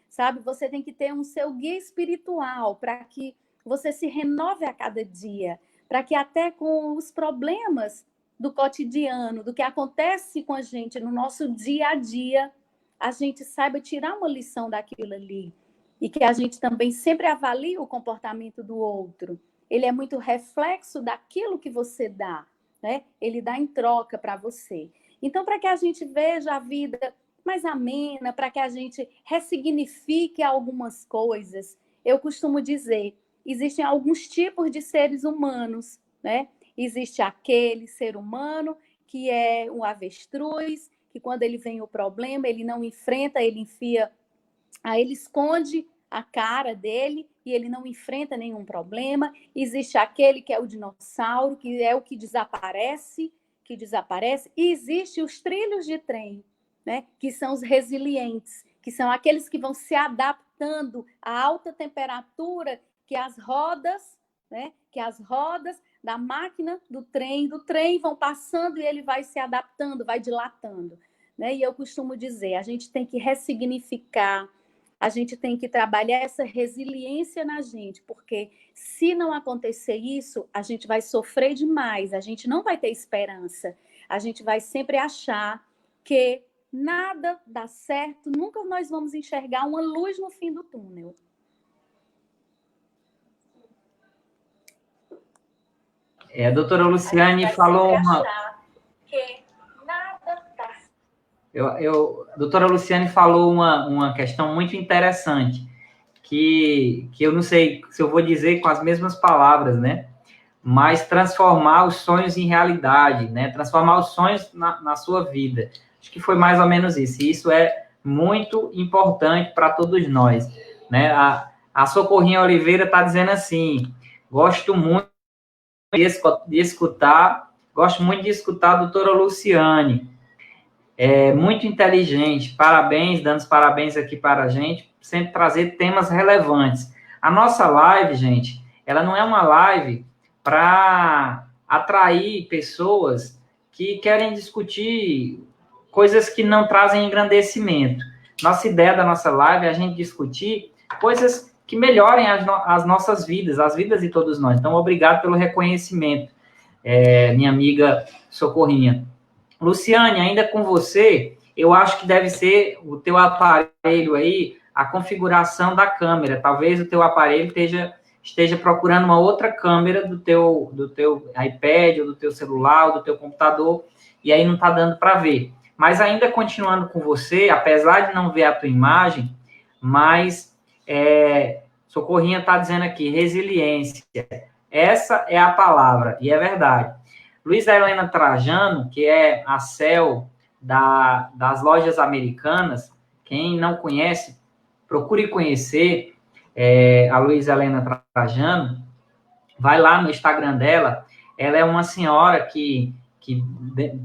sabe? Você tem que ter um seu guia espiritual para que você se renove a cada dia, para que até com os problemas do cotidiano, do que acontece com a gente no nosso dia a dia, a gente saiba tirar uma lição daquilo ali. E que a gente também sempre avalie o comportamento do outro. Ele é muito reflexo daquilo que você dá. né? Ele dá em troca para você. Então, para que a gente veja a vida mais amena, para que a gente ressignifique algumas coisas, eu costumo dizer, existem alguns tipos de seres humanos, né? Existe aquele ser humano que é um avestruz, que quando ele vem o problema, ele não enfrenta, ele enfia, aí ele esconde a cara dele e ele não enfrenta nenhum problema. Existe aquele que é o dinossauro, que é o que desaparece, e existe os trilhos de trem, né? Que são os resilientes, que são aqueles que vão se adaptando à alta temperatura que as rodas, né? Que as rodas da máquina do trem vão passando e ele vai se adaptando, vai dilatando, né? E eu costumo dizer, a gente tem que ressignificar, a gente tem que trabalhar essa resiliência na gente, porque se não acontecer isso, a gente vai sofrer demais, a gente não vai ter esperança, a gente vai sempre achar que nada dá certo, nunca nós vamos enxergar uma luz no fim do túnel. A doutora Luciane falou uma... A doutora Luciane falou uma questão muito interessante, que eu não sei se eu vou dizer com as mesmas palavras, né? Mas transformar os sonhos em realidade, né? Transformar os sonhos na sua vida. Acho que foi mais ou menos isso. E isso é muito importante para todos nós, né? A Socorrinha Oliveira está dizendo assim, gosto muito de escutar a doutora Luciane. É muito inteligente, parabéns, dando os parabéns aqui para a gente, sempre trazer temas relevantes. A nossa live, gente, ela não é uma live para atrair pessoas que querem discutir coisas que não trazem engrandecimento. Nossa ideia da nossa live é a gente discutir coisas que melhorem as nossas vidas, as vidas de todos nós. Então, obrigado pelo reconhecimento, minha amiga Socorrinha. Luciane, ainda com você, eu acho que deve ser o teu aparelho aí, a configuração da câmera. Talvez o teu aparelho esteja procurando uma outra câmera do teu iPad, ou do teu celular, ou do teu computador, e aí não está dando para ver. Mas ainda continuando com você, apesar de não ver a tua imagem, mas Socorrinha está dizendo aqui, resiliência. Essa é a palavra, e é verdade. Luísa Helena Trajano, que é a CEO das lojas americanas, quem não conhece, procure conhecer a Luísa Helena Trajano, vai lá no Instagram dela, ela é uma senhora que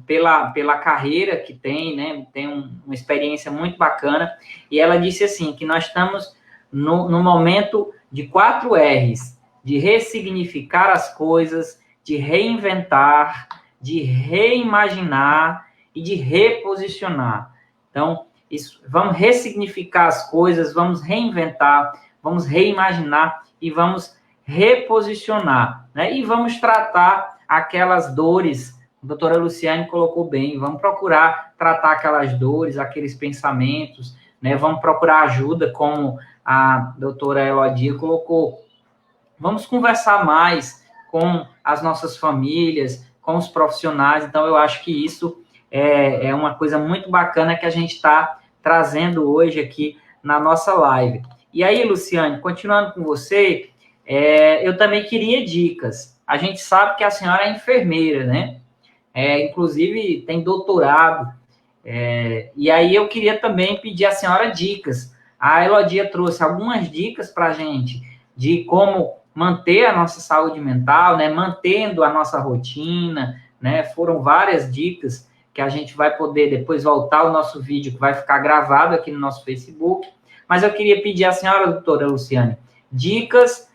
pela carreira que tem, né, tem uma experiência muito bacana, e ela disse assim, que nós estamos no momento de 4 R's, de ressignificar as coisas, de reinventar, de reimaginar e de reposicionar. Então, vamos ressignificar as coisas, vamos reinventar, vamos reimaginar e vamos reposicionar, né? E vamos tratar aquelas dores, a doutora Luciane colocou bem, vamos procurar tratar aquelas dores, aqueles pensamentos, né? Vamos procurar ajuda, como a doutora Elodia colocou. Vamos conversar mais com as nossas famílias, com os profissionais. Então, eu acho que isso é uma coisa muito bacana que a gente está trazendo hoje aqui na nossa live. E aí, Luciane, continuando com você, eu também queria dicas. A gente sabe que a senhora é enfermeira, né? Inclusive, tem doutorado. E aí, eu queria também pedir à senhora dicas. A Elodia trouxe algumas dicas para a gente de como manter a nossa saúde mental, né, mantendo a nossa rotina, né, foram várias dicas que a gente vai poder depois voltar ao nosso vídeo, que vai ficar gravado aqui no nosso Facebook, mas eu queria pedir à senhora, doutora Luciane, dicas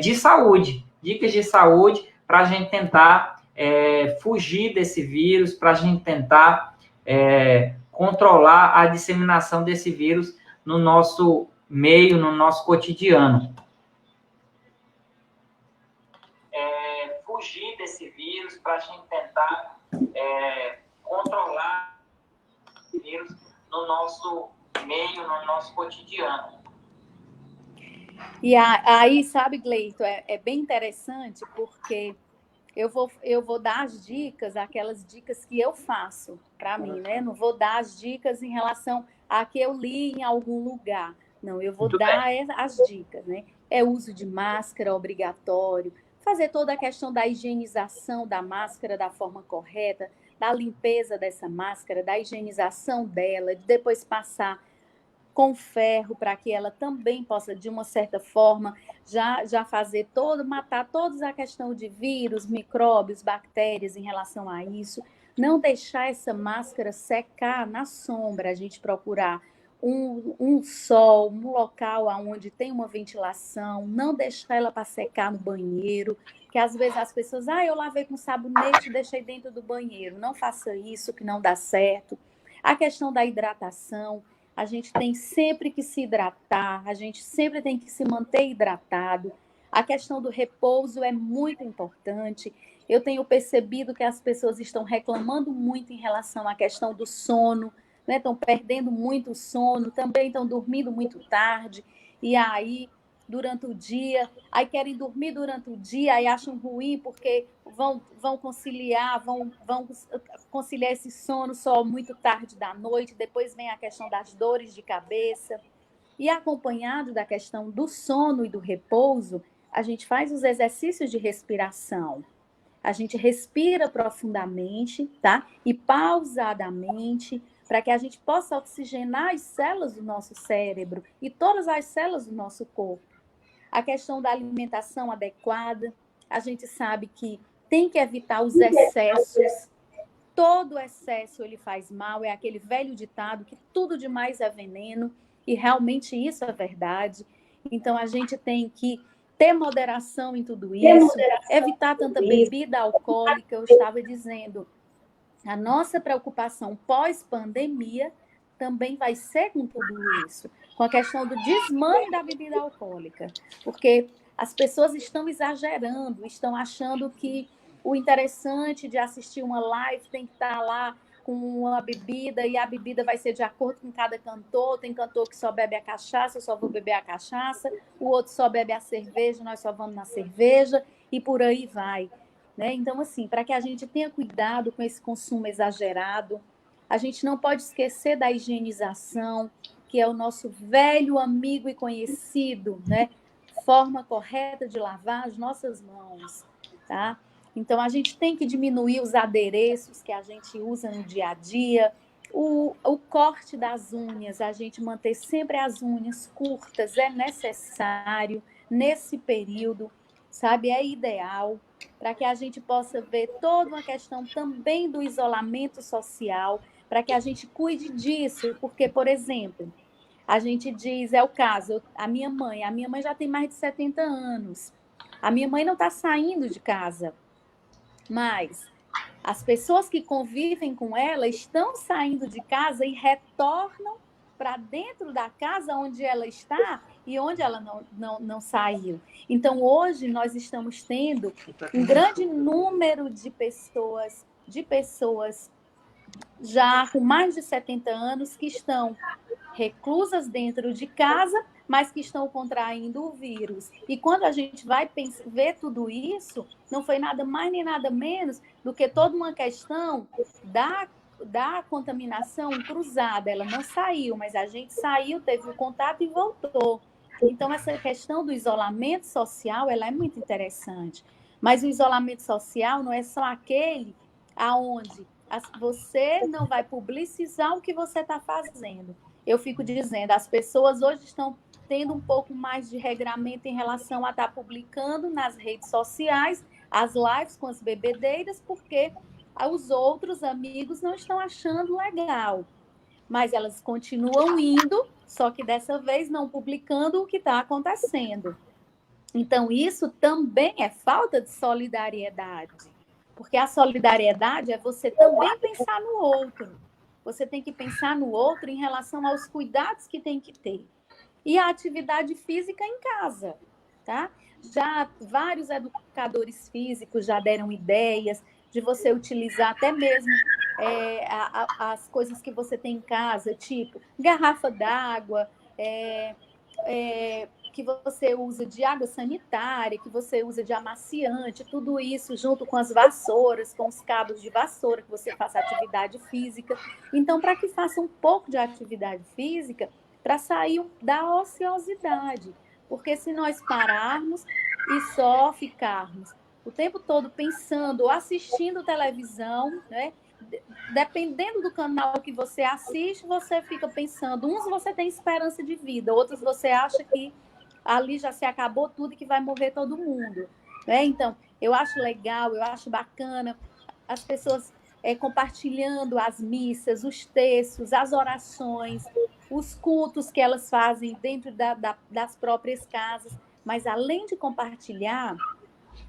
de saúde para a gente tentar fugir desse vírus, para a gente tentar controlar a disseminação desse vírus no nosso meio, no nosso cotidiano. Fugir desse vírus, para a gente tentar controlar esse vírus no nosso meio, no nosso cotidiano. E aí, sabe, Gleito, é bem interessante, porque eu vou dar as dicas, aquelas dicas que eu faço para mim, né? Não vou dar as dicas em relação a que eu li em algum lugar. Não, eu vou Muito dar bem. as dicas, né? É uso de máscara obrigatório, fazer toda a questão da higienização da máscara da forma correta, da limpeza dessa máscara, da higienização dela, de depois passar com ferro para que ela também possa, de uma certa forma, já fazer matar toda a questão de vírus, micróbios, bactérias em relação a isso. Não deixar essa máscara secar na sombra, a gente procurar um sol, um local onde tem uma ventilação, não deixar ela para secar no banheiro, que às vezes as pessoas, eu lavei com sabonete e deixei dentro do banheiro. Não faça isso, que não dá certo. A questão da hidratação, a gente tem sempre que se hidratar, a gente sempre tem que se manter hidratado. A questão do repouso é muito importante. Eu tenho percebido que as pessoas estão reclamando muito em relação à questão do sono, né? Estão perdendo muito o sono, também estão dormindo muito tarde, e aí, durante o dia, aí querem dormir durante o dia, aí acham ruim porque vão conciliar, vão conciliar esse sono só muito tarde da noite, depois vem a questão das dores de cabeça, e acompanhado da questão do sono e do repouso, a gente faz os exercícios de respiração. A gente respira profundamente, tá? E pausadamente, para que a gente possa oxigenar as células do nosso cérebro e todas as células do nosso corpo. A questão da alimentação adequada, a gente sabe que tem que evitar os excessos. Todo excesso ele faz mal, é aquele velho ditado que tudo demais é veneno, e realmente isso é verdade. Então a gente tem que ter moderação em tudo isso, evitar tanta bebida alcoólica. Eu estava dizendo, a nossa preocupação pós-pandemia também vai ser com tudo isso, com a questão do desmame da bebida alcoólica, porque as pessoas estão exagerando, estão achando que o interessante de assistir uma live tem que estar lá com uma bebida, e a bebida vai ser de acordo com cada cantor. Tem cantor que só bebe a cachaça, eu só vou beber a cachaça, o outro só bebe a cerveja, nós só vamos na cerveja, e por aí vai. Né? Então, assim, para que a gente tenha cuidado com esse consumo exagerado, a gente não pode esquecer da higienização, que é o nosso velho amigo e conhecido, né? Forma correta de lavar as nossas mãos, tá? Então, a gente tem que diminuir os adereços que a gente usa no dia a dia, o corte das unhas, a gente manter sempre as unhas curtas, é necessário nesse período, sabe? É ideal para que a gente possa ver toda uma questão também do isolamento social, para que a gente cuide disso, porque, por exemplo, a gente diz, é o caso, a minha mãe já tem mais de 70 anos, a minha mãe não está saindo de casa, mas as pessoas que convivem com ela estão saindo de casa e retornam para dentro da casa onde ela está e onde ela não saiu. Então, hoje, nós estamos tendo um grande número de pessoas já com mais de 70 anos que estão reclusas dentro de casa, mas que estão contraindo o vírus. E quando a gente vai ver tudo isso, não foi nada mais nem nada menos do que toda uma questão da contaminação cruzada. Ela não saiu, mas a gente saiu, teve o contato e voltou. Então, essa questão do isolamento social, ela é muito interessante. Mas o isolamento social não é só aquele aonde você não vai publicizar o que você está fazendo. Eu fico dizendo, as pessoas hoje estão tendo um pouco mais de regramento em relação a estar publicando nas redes sociais as lives com as bebedeiras, porque os outros amigos não estão achando legal. Mas elas continuam indo, só que dessa vez não publicando o que está acontecendo. Então, isso também é falta de solidariedade. Porque a solidariedade é você também pensar no outro. Você tem que pensar no outro em relação aos cuidados que tem que ter. E a atividade física em casa, tá? Já vários educadores físicos já deram ideias de você utilizar até mesmo as coisas que você tem em casa, tipo garrafa d'água, que você usa de água sanitária, que você usa de amaciante, tudo isso junto com as vassouras, com os cabos de vassoura, que você faça atividade física. Então, para que faça um pouco de atividade física, para sair da ociosidade. Porque se nós pararmos e só ficarmos o tempo todo pensando ou assistindo televisão, né? Dependendo do canal que você assiste, você fica pensando, uns você tem esperança de vida, outros você acha que ali já se acabou tudo e que vai morrer todo mundo, né? Então, eu acho legal, eu acho bacana as pessoas compartilhando as missas, os textos, as orações, os cultos que elas fazem dentro das próprias casas, mas além de compartilhar,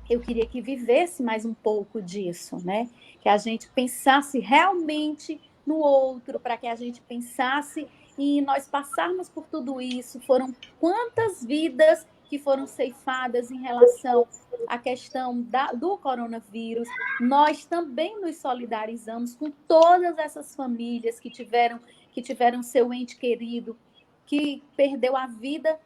eu queria que vivesse mais um pouco disso, né? Que a gente pensasse realmente no outro, para que a gente pensasse em nós passarmos por tudo isso. Foram quantas vidas que foram ceifadas em relação à questão do coronavírus. Nós também nos solidarizamos com todas essas famílias que tiveram seu ente querido, que perdeu a vida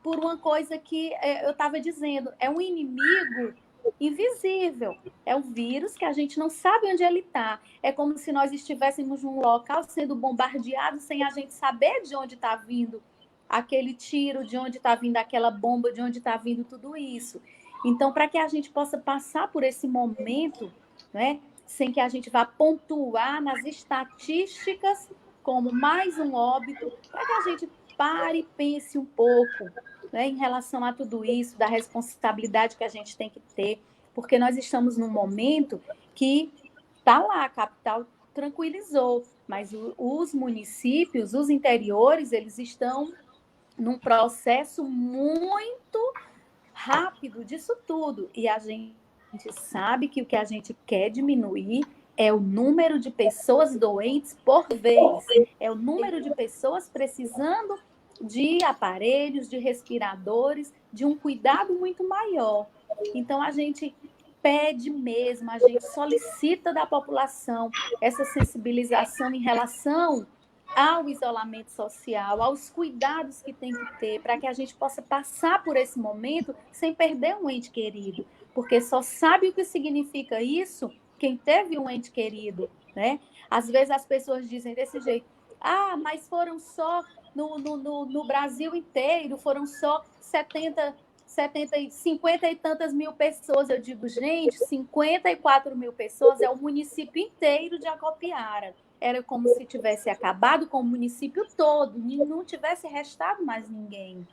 por uma coisa que eu estava dizendo, é um inimigo invisível, é um vírus que a gente não sabe onde ele está. É como se nós estivéssemos num local sendo bombardeados sem a gente saber de onde está vindo aquele tiro, de onde está vindo aquela bomba, de onde está vindo tudo isso. Então, para que a gente possa passar por esse momento, né, sem que a gente vá pontuar nas estatísticas como mais um óbito, para que a gente pare e pense um pouco, né, em relação a tudo isso, da responsabilidade que a gente tem que ter, porque nós estamos num momento que está lá, a capital tranquilizou, mas os municípios, os interiores, eles estão num processo muito rápido disso tudo, e a gente sabe que o que a gente quer diminuir é o número de pessoas doentes por vez, é o número de pessoas precisando de aparelhos, de respiradores, de um cuidado muito maior. Então, a gente pede mesmo, a gente solicita da população essa sensibilização em relação ao isolamento social, aos cuidados que tem que ter, para que a gente possa passar por esse momento sem perder um ente querido, porque só sabe o que significa isso quem teve um ente querido, né? Às vezes as pessoas dizem desse jeito, mas foram só no Brasil inteiro, foram só 50 e tantas mil pessoas. Eu digo, gente, 54 mil pessoas é o município inteiro de Acopiara. Era como se tivesse acabado com o município todo, e não tivesse restado mais ninguém.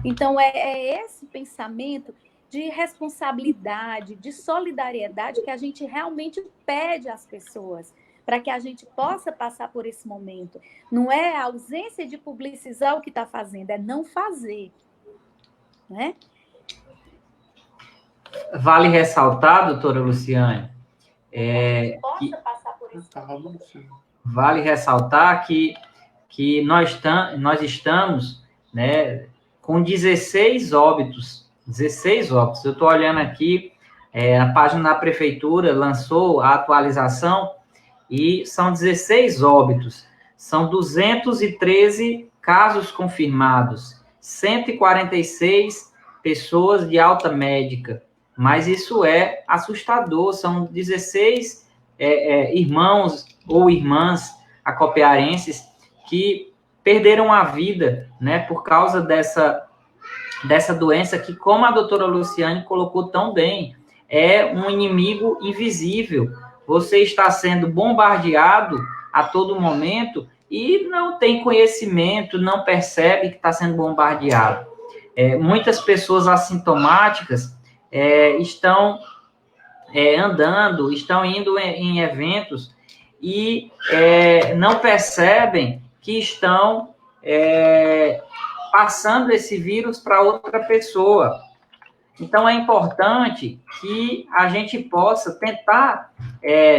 Então, é esse pensamento de responsabilidade, de solidariedade que a gente realmente pede às pessoas, para que a gente possa passar por esse momento. Não é a ausência de publicizar o que está fazendo, é não fazer, né? Vale ressaltar, doutora Luciane, vale ressaltar que nós estamos, né, com 16 óbitos. 16 óbitos. Eu estou olhando aqui, a página da prefeitura lançou a atualização e são 16 óbitos. São 213 casos confirmados, 146 pessoas de alta médica. Mas isso é assustador, são 16 irmãos ou irmãs acopiarenses que perderam a vida, né, por causa dessa doença que, como a doutora Luciane colocou tão bem, é um inimigo invisível. Você está sendo bombardeado a todo momento e não tem conhecimento, não percebe que está sendo bombardeado. Muitas pessoas assintomáticas estão andando, estão indo em eventos e não percebem que estão passando esse vírus para outra pessoa. Então, é importante que a gente possa tentar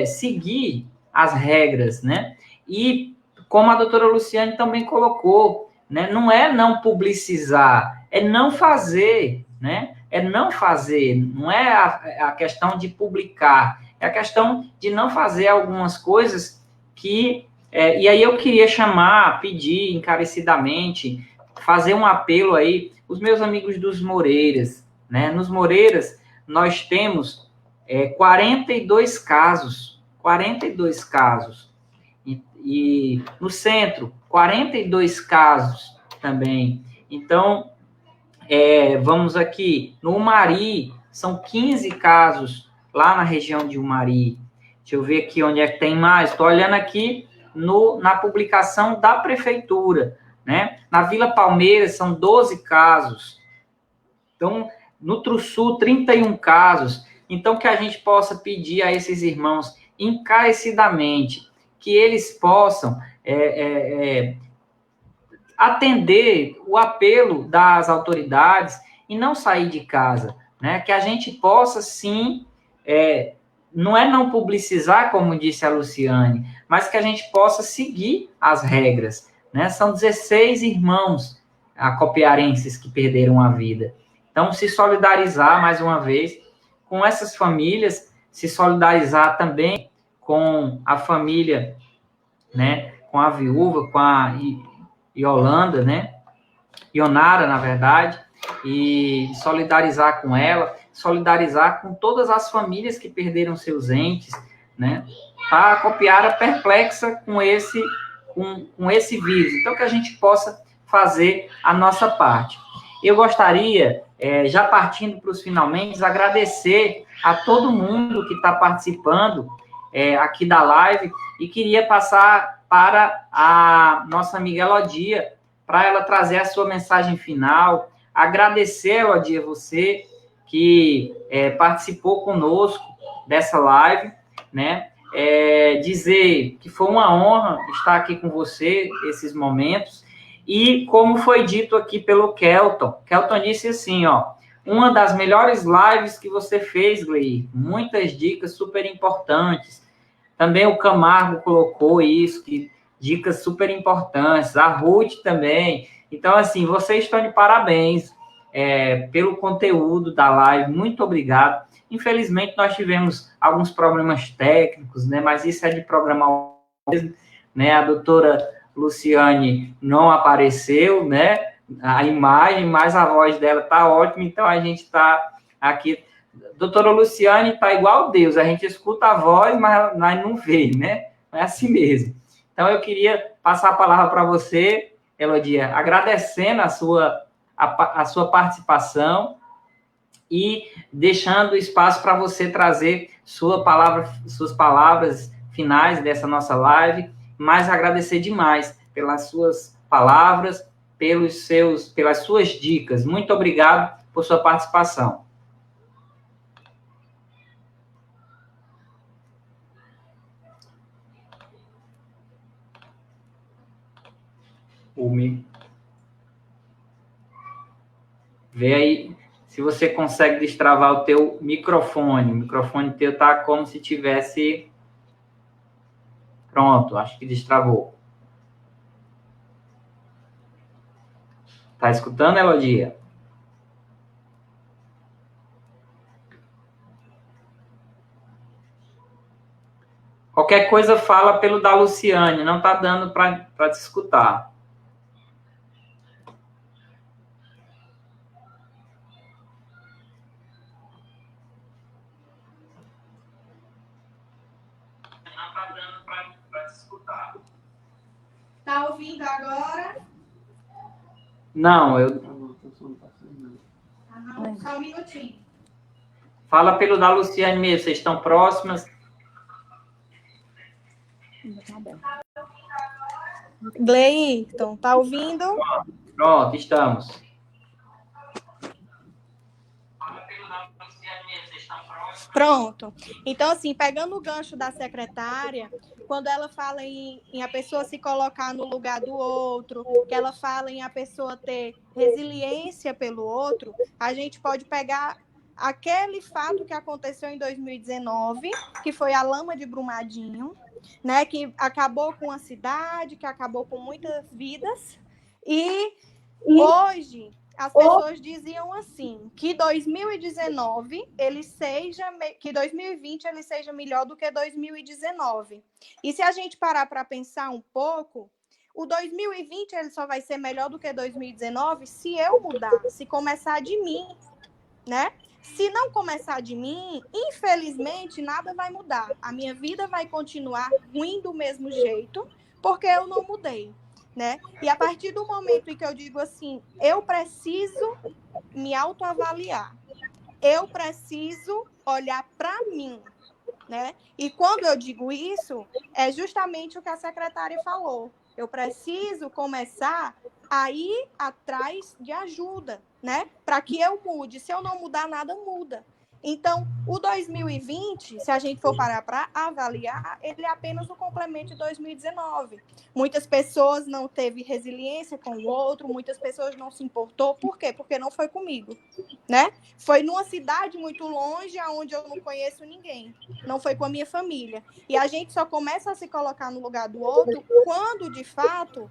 seguir as regras, né? E, como a doutora Luciane também colocou, né? Não é não publicizar, é não fazer, né? É não fazer, não é a questão de publicar, é a questão de não fazer algumas coisas que... e aí eu queria pedir encarecidamente, fazer um apelo aí, os meus amigos dos Moreiras, né? Nos Moreiras, nós temos 42 casos, 42 casos. E no centro, 42 casos também. Então, vamos aqui, no Umari, são 15 casos lá na região de Umari. Deixa eu ver aqui onde é que tem mais. Estou olhando aqui na publicação da prefeitura, né? Na Vila Palmeiras, são 12 casos. Então, no Trussul, 31 casos. Então, que a gente possa pedir a esses irmãos encarecidamente que eles possam atender o apelo das autoridades e não sair de casa, né? Que a gente possa, sim, não publicizar, como disse a Luciane, mas que a gente possa seguir as regras, né? São 16 irmãos acopiarenses que perderam a vida. Então, se solidarizar, mais uma vez, com essas famílias, se solidarizar também com a família, né? Com a viúva, com a Yolanda, né? Ionara, na verdade, e solidarizar com ela, solidarizar com todas as famílias que perderam seus entes, né? Para Acopiara perplexa com esse vírus. Então, que a gente possa fazer a nossa parte. Eu gostaria, já partindo para os finalmente, agradecer a todo mundo que está participando aqui da live e queria passar para a nossa amiga Elodia, para ela trazer a sua mensagem final. Agradecer, Elodia, você que participou conosco dessa live, né? Dizer que foi uma honra estar aqui com você esses momentos. E como foi dito aqui pelo Kelton disse assim, ó, uma das melhores lives que você fez, Gleir, muitas dicas super importantes. Também o Camargo colocou isso, que dicas super importantes, a Ruth também. Então, assim, vocês estão de parabéns pelo conteúdo da live, muito obrigado. Infelizmente, nós tivemos alguns problemas técnicos, né? Mas isso é de programar mesmo, né? A doutora Luciane não apareceu, né? A imagem, mas a voz dela está ótima, então a gente está aqui. Doutora Luciane está igual Deus, a gente escuta a voz, mas não vê, né? É assim mesmo. Então, eu queria passar a palavra para você, Elodia, agradecendo a sua participação e deixando espaço para você trazer suas palavras finais dessa nossa live, mas agradecer demais pelas suas palavras, pelas suas dicas. Muito obrigado por sua participação. Vê aí se você consegue destravar o teu microfone. O microfone teu tá como se tivesse... Pronto, acho que destravou. Tá escutando, Elodia? Qualquer coisa fala pelo da Luciane, não tá dando para te escutar. Não tá dando para te escutar. Tá ouvindo agora? Não, Só um minutinho. Fala pelo da Luciane mesmo, vocês estão próximas? Gleirton, tá ouvindo? Pronto, estamos. Pronto. Então, assim, pegando o gancho da secretária, quando ela fala em a pessoa se colocar no lugar do outro, que ela fala em a pessoa ter resiliência pelo outro, a gente pode pegar aquele fato que aconteceu em 2019, que foi a lama de Brumadinho, né, que acabou com a cidade, que acabou com muitas vidas, e hoje as pessoas diziam assim, que 2019 que 2020 ele seja melhor do que 2019. E se a gente parar para pensar um pouco, O 2020 ele só vai ser melhor do que 2019 se eu mudar, se começar de mim, né? Se não começar de mim, infelizmente, nada vai mudar. A minha vida vai continuar ruim do mesmo jeito, porque eu não mudei, né? E a partir do momento em que eu digo assim, eu preciso me autoavaliar, eu preciso olhar para mim, né? E quando eu digo isso, é justamente o que a secretária falou. Eu preciso começar a ir atrás de ajuda, né? Para que eu mude. Se eu não mudar, nada muda. Então, o 2020, se a gente for parar para avaliar, ele é apenas um complemento de 2019. Muitas pessoas não teve resiliência com o outro, muitas pessoas não se importou. Por quê? Porque não foi comigo, né? Foi numa cidade muito longe, onde eu não conheço ninguém. Não foi com a minha família. E a gente só começa a se colocar no lugar do outro quando, de fato,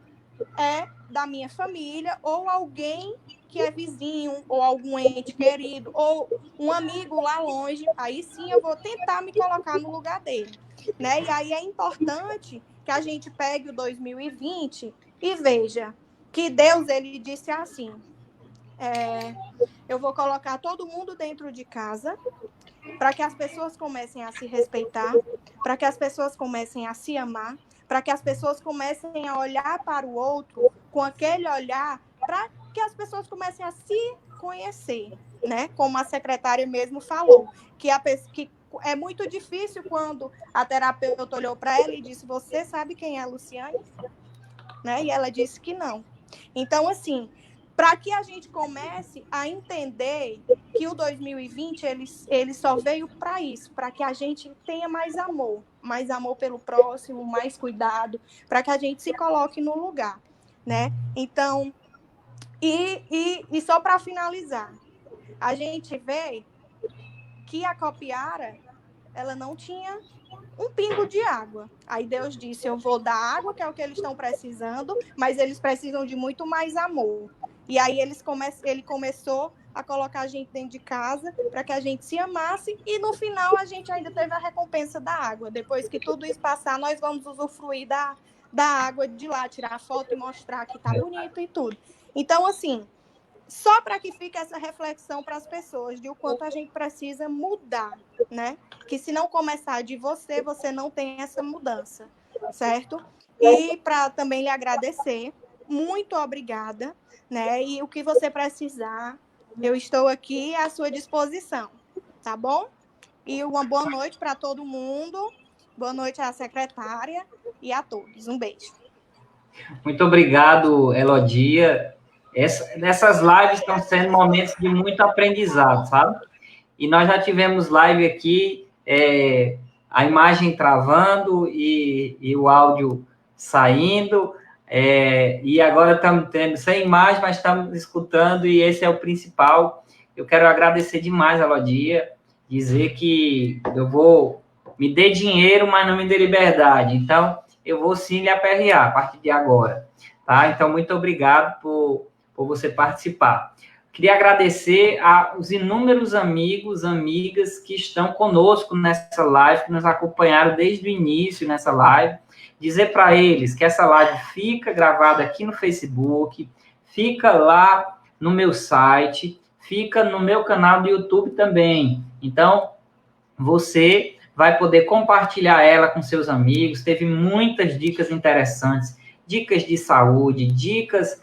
é da minha família ou alguém que é vizinho, ou algum ente querido, ou um amigo lá longe. Aí sim eu vou tentar me colocar no lugar dele, né? E aí é importante que a gente pegue o 2020 e veja que Deus, ele disse assim, eu vou colocar todo mundo dentro de casa para que as pessoas comecem a se respeitar, para que as pessoas comecem a se amar, para que as pessoas comecem a olhar para o outro com aquele olhar, para que as pessoas comecem a se conhecer, né? Como a secretária mesmo falou, que é muito difícil quando a terapeuta olhou para ela e disse, você sabe quem é a Luciane? Né? E ela disse que não. Então, assim, para que a gente comece a entender que o 2020 ele só veio para isso, para que a gente tenha mais amor pelo próximo, mais cuidado, para que a gente se coloque no lugar, né? Então, e só para finalizar, a gente vê que a Copiara, ela não tinha um pingo de água. Aí Deus disse, eu vou dar água, que é o que eles estão precisando, mas eles precisam de muito mais amor. E aí ele começou a colocar a gente dentro de casa para que a gente se amasse e no final a gente ainda teve a recompensa da água. Depois que tudo isso passar, nós vamos usufruir da água de lá, tirar a foto e mostrar que tá bonito e tudo. Então, assim, só para que fique essa reflexão para as pessoas de o quanto a gente precisa mudar, né? Que se não começar de você, você não tem essa mudança, certo? E para também lhe agradecer, muito obrigada, né? E o que você precisar, eu estou aqui à sua disposição, tá bom? E uma boa noite para todo mundo, boa noite à secretária e a todos. Um beijo. Muito obrigado, Elodia. Essas lives estão sendo momentos de muito aprendizado, sabe? E nós já tivemos live aqui, a imagem travando e o áudio saindo, e agora estamos tendo sem imagem, mas estamos escutando, e esse é o principal. Eu quero agradecer demais, Elodia, dizer que eu vou me dê dinheiro, mas não me dê liberdade. Então, eu vou sim lhe aperrear a partir de agora, tá? Então, muito obrigado por você participar. Queria agradecer aos inúmeros amigos, amigas que estão conosco nessa live, que nos acompanharam desde o início nessa live. Dizer para eles que essa live fica gravada aqui no Facebook, fica lá no meu site, fica no meu canal do YouTube também. Então, você vai poder compartilhar ela com seus amigos. Teve muitas dicas interessantes, dicas de saúde, dicas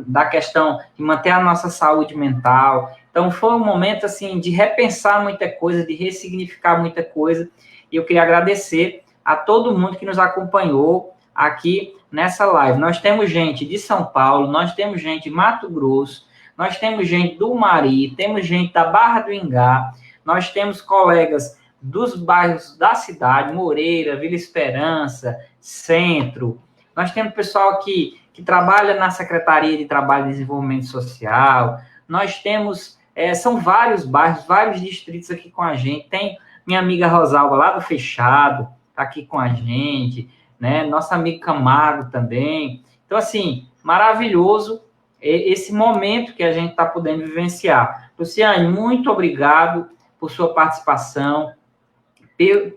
da questão de manter a nossa saúde mental. Então, foi um momento, assim, de repensar muita coisa, de ressignificar muita coisa. E eu queria agradecer a todo mundo que nos acompanhou aqui nessa live. Nós temos gente de São Paulo, nós temos gente de Mato Grosso, nós temos gente do Mari, temos gente da Barra do Ingá, nós temos colegas dos bairros da cidade, Moreira, Vila Esperança, Centro. Nós temos pessoal aqui que trabalha na Secretaria de Trabalho e Desenvolvimento Social. Nós temos, são vários bairros, vários distritos aqui com a gente. Tem minha amiga Rosalba, lá do Fechado, tá aqui com a gente, né? Nosso amigo Camargo também. Então, assim, maravilhoso esse momento que a gente está podendo vivenciar. Luciane, muito obrigado por sua participação,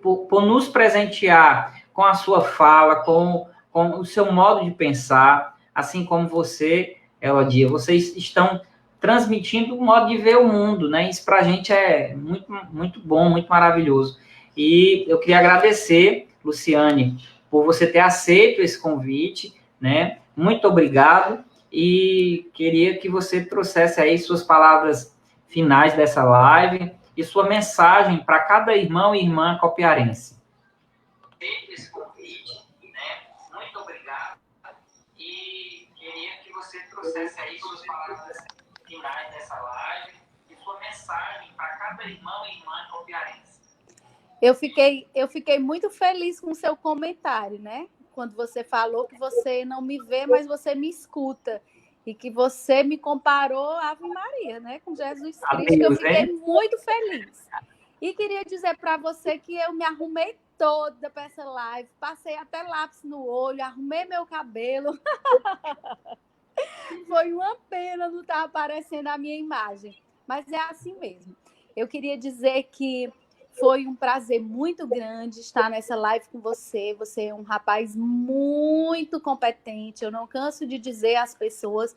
por nos presentear com a sua fala, com com o seu modo de pensar, assim como você, Elodia, vocês estão transmitindo um modo de ver o mundo, né? Isso para a gente é muito, muito bom, muito maravilhoso. E eu queria agradecer, Luciane, por você ter aceito esse convite, né? Muito obrigado. E queria que você trouxesse aí suas palavras finais dessa live e sua mensagem para cada irmão e irmã copiarense. Esse convite, né? Muito obrigado. E queria que você trouxesse aí suas palavras finais dessa live e sua mensagem para cada irmão e irmã copiarense. Eu fiquei muito feliz com o seu comentário, né? Quando você falou que você não me vê, mas você me escuta. E que você me comparou a Ave Maria, né? Com Jesus Cristo. Eu fiquei muito feliz. E queria dizer para você que eu me arrumei toda para essa live. Passei até lápis no olho, arrumei meu cabelo. Foi uma pena não estar aparecendo a minha imagem. Mas é assim mesmo. Eu queria dizer que foi um prazer muito grande estar nessa live com você. Você é um rapaz muito competente. Eu não canso de dizer às pessoas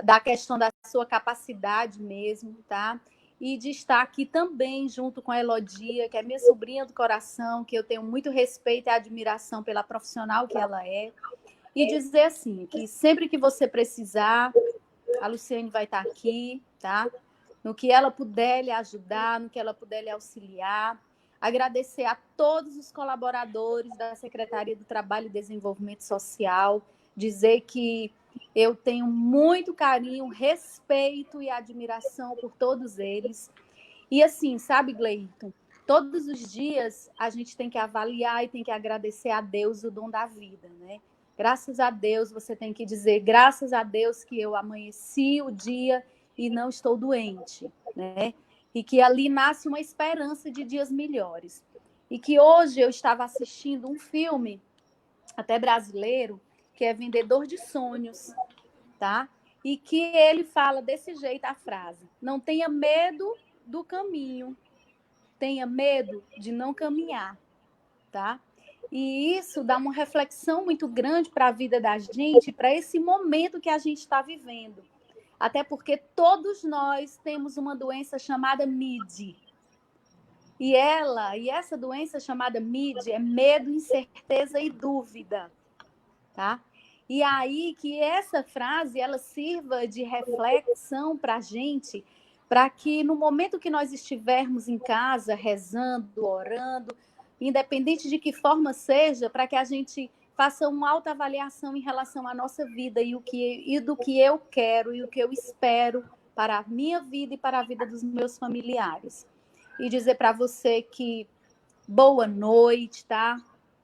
da questão da sua capacidade mesmo, tá? E de estar aqui também junto com a Elodia, que é minha sobrinha do coração, que eu tenho muito respeito e admiração pela profissional que ela é. E dizer assim, que sempre que você precisar, a Luciane vai estar aqui, tá? No que ela puder lhe ajudar, no que ela puder lhe auxiliar. Agradecer a todos os colaboradores da Secretaria do Trabalho e Desenvolvimento Social, dizer que eu tenho muito carinho, respeito e admiração por todos eles. E assim, sabe, Gleito, todos os dias a gente tem que avaliar e tem que agradecer a Deus o dom da vida, né? Graças a Deus, você tem que dizer, graças a Deus que eu amanheci o dia e não estou doente, né? E que ali nasce uma esperança de dias melhores. E que hoje eu estava assistindo um filme, até brasileiro, que é Vendedor de Sonhos, tá? E que ele fala desse jeito a frase: não tenha medo do caminho, tenha medo de não caminhar, tá? E isso dá uma reflexão muito grande para a vida da gente, para esse momento que a gente está vivendo. Até porque todos nós temos uma doença chamada MID. E essa doença chamada MID é medo, incerteza e dúvida, tá? E aí que essa frase ela sirva de reflexão para a gente, para que no momento que nós estivermos em casa, rezando, orando, independente de que forma seja, para que a gente faça uma autoavaliação em relação à nossa vida e do que eu quero e o que eu espero para a minha vida e para a vida dos meus familiares. E dizer para você que boa noite, tá?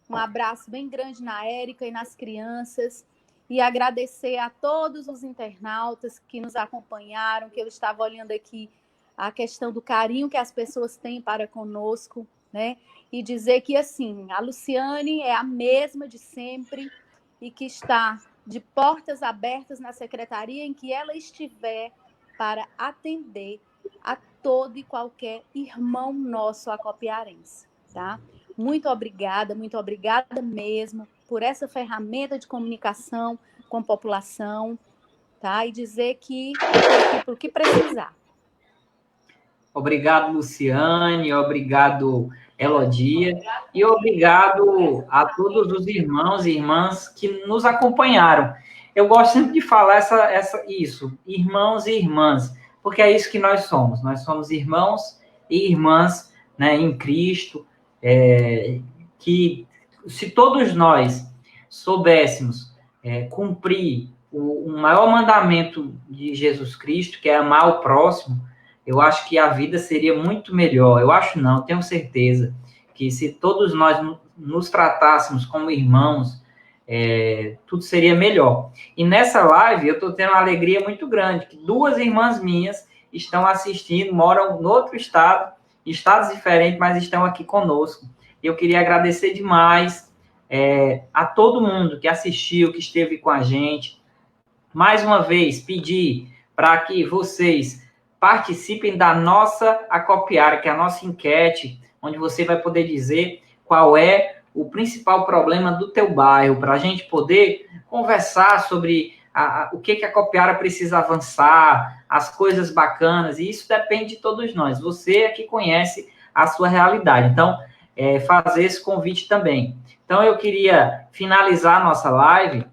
Um abraço bem grande na Érica e nas crianças. E agradecer a todos os internautas que nos acompanharam, que eu estava olhando aqui a questão do carinho que as pessoas têm para conosco, né? E dizer que, assim, a Luciane é a mesma de sempre e que está de portas abertas na secretaria em que ela estiver para atender a todo e qualquer irmão nosso acopiarense, tá? Muito obrigada mesmo por essa ferramenta de comunicação com a população, tá? E dizer que eu estou aqui para o que precisar. Obrigado, Luciane, obrigado, Elodia, e obrigado a todos os irmãos e irmãs que nos acompanharam. Eu gosto sempre de falar isso, irmãos e irmãs, porque é isso que nós somos irmãos e irmãs, né, em Cristo, que se todos nós soubéssemos cumprir o maior mandamento de Jesus Cristo, que é amar o próximo, eu acho que a vida seria muito melhor. Eu acho não, tenho certeza que se todos nós nos tratássemos como irmãos, tudo seria melhor. E nessa live eu estou tendo uma alegria muito grande, que 2 irmãs minhas estão assistindo, moram no outro estado, estados diferentes, mas estão aqui conosco. Eu queria agradecer demais a todo mundo que assistiu, que esteve com a gente. Mais uma vez, pedir para que vocês participem da nossa Acopiara, que é a nossa enquete, onde você vai poder dizer qual é o principal problema do teu bairro, para a gente poder conversar sobre o que a Copiara precisa avançar, as coisas bacanas, e isso depende de todos nós. Você é que conhece a sua realidade. Então, fazer esse convite também. Então, eu queria finalizar a nossa live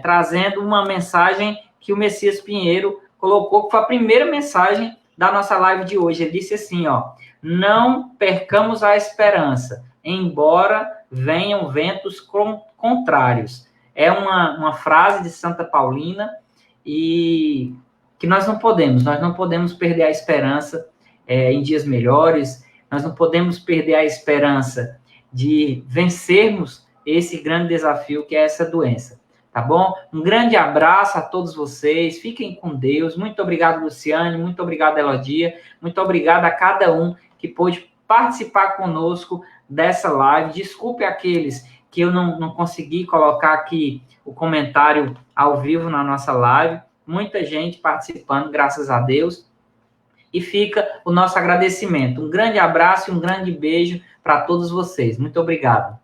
trazendo uma mensagem que o Messias Pinheiro colocou, que foi a primeira mensagem da nossa live de hoje. Ele disse assim, ó: não percamos a esperança, embora venham ventos contrários. É uma frase de Santa Paulina, e que nós não podemos perder a esperança em dias melhores, nós não podemos perder a esperança de vencermos esse grande desafio que é essa doença, tá bom? Um grande abraço a todos vocês, fiquem com Deus, muito obrigado, Luciane, muito obrigado, Elodia, muito obrigado a cada um que pôde participar conosco dessa live. Desculpe aqueles que eu não consegui colocar aqui o comentário ao vivo na nossa live, muita gente participando, graças a Deus, e fica o nosso agradecimento. Um grande abraço e um grande beijo para todos vocês. Muito obrigado.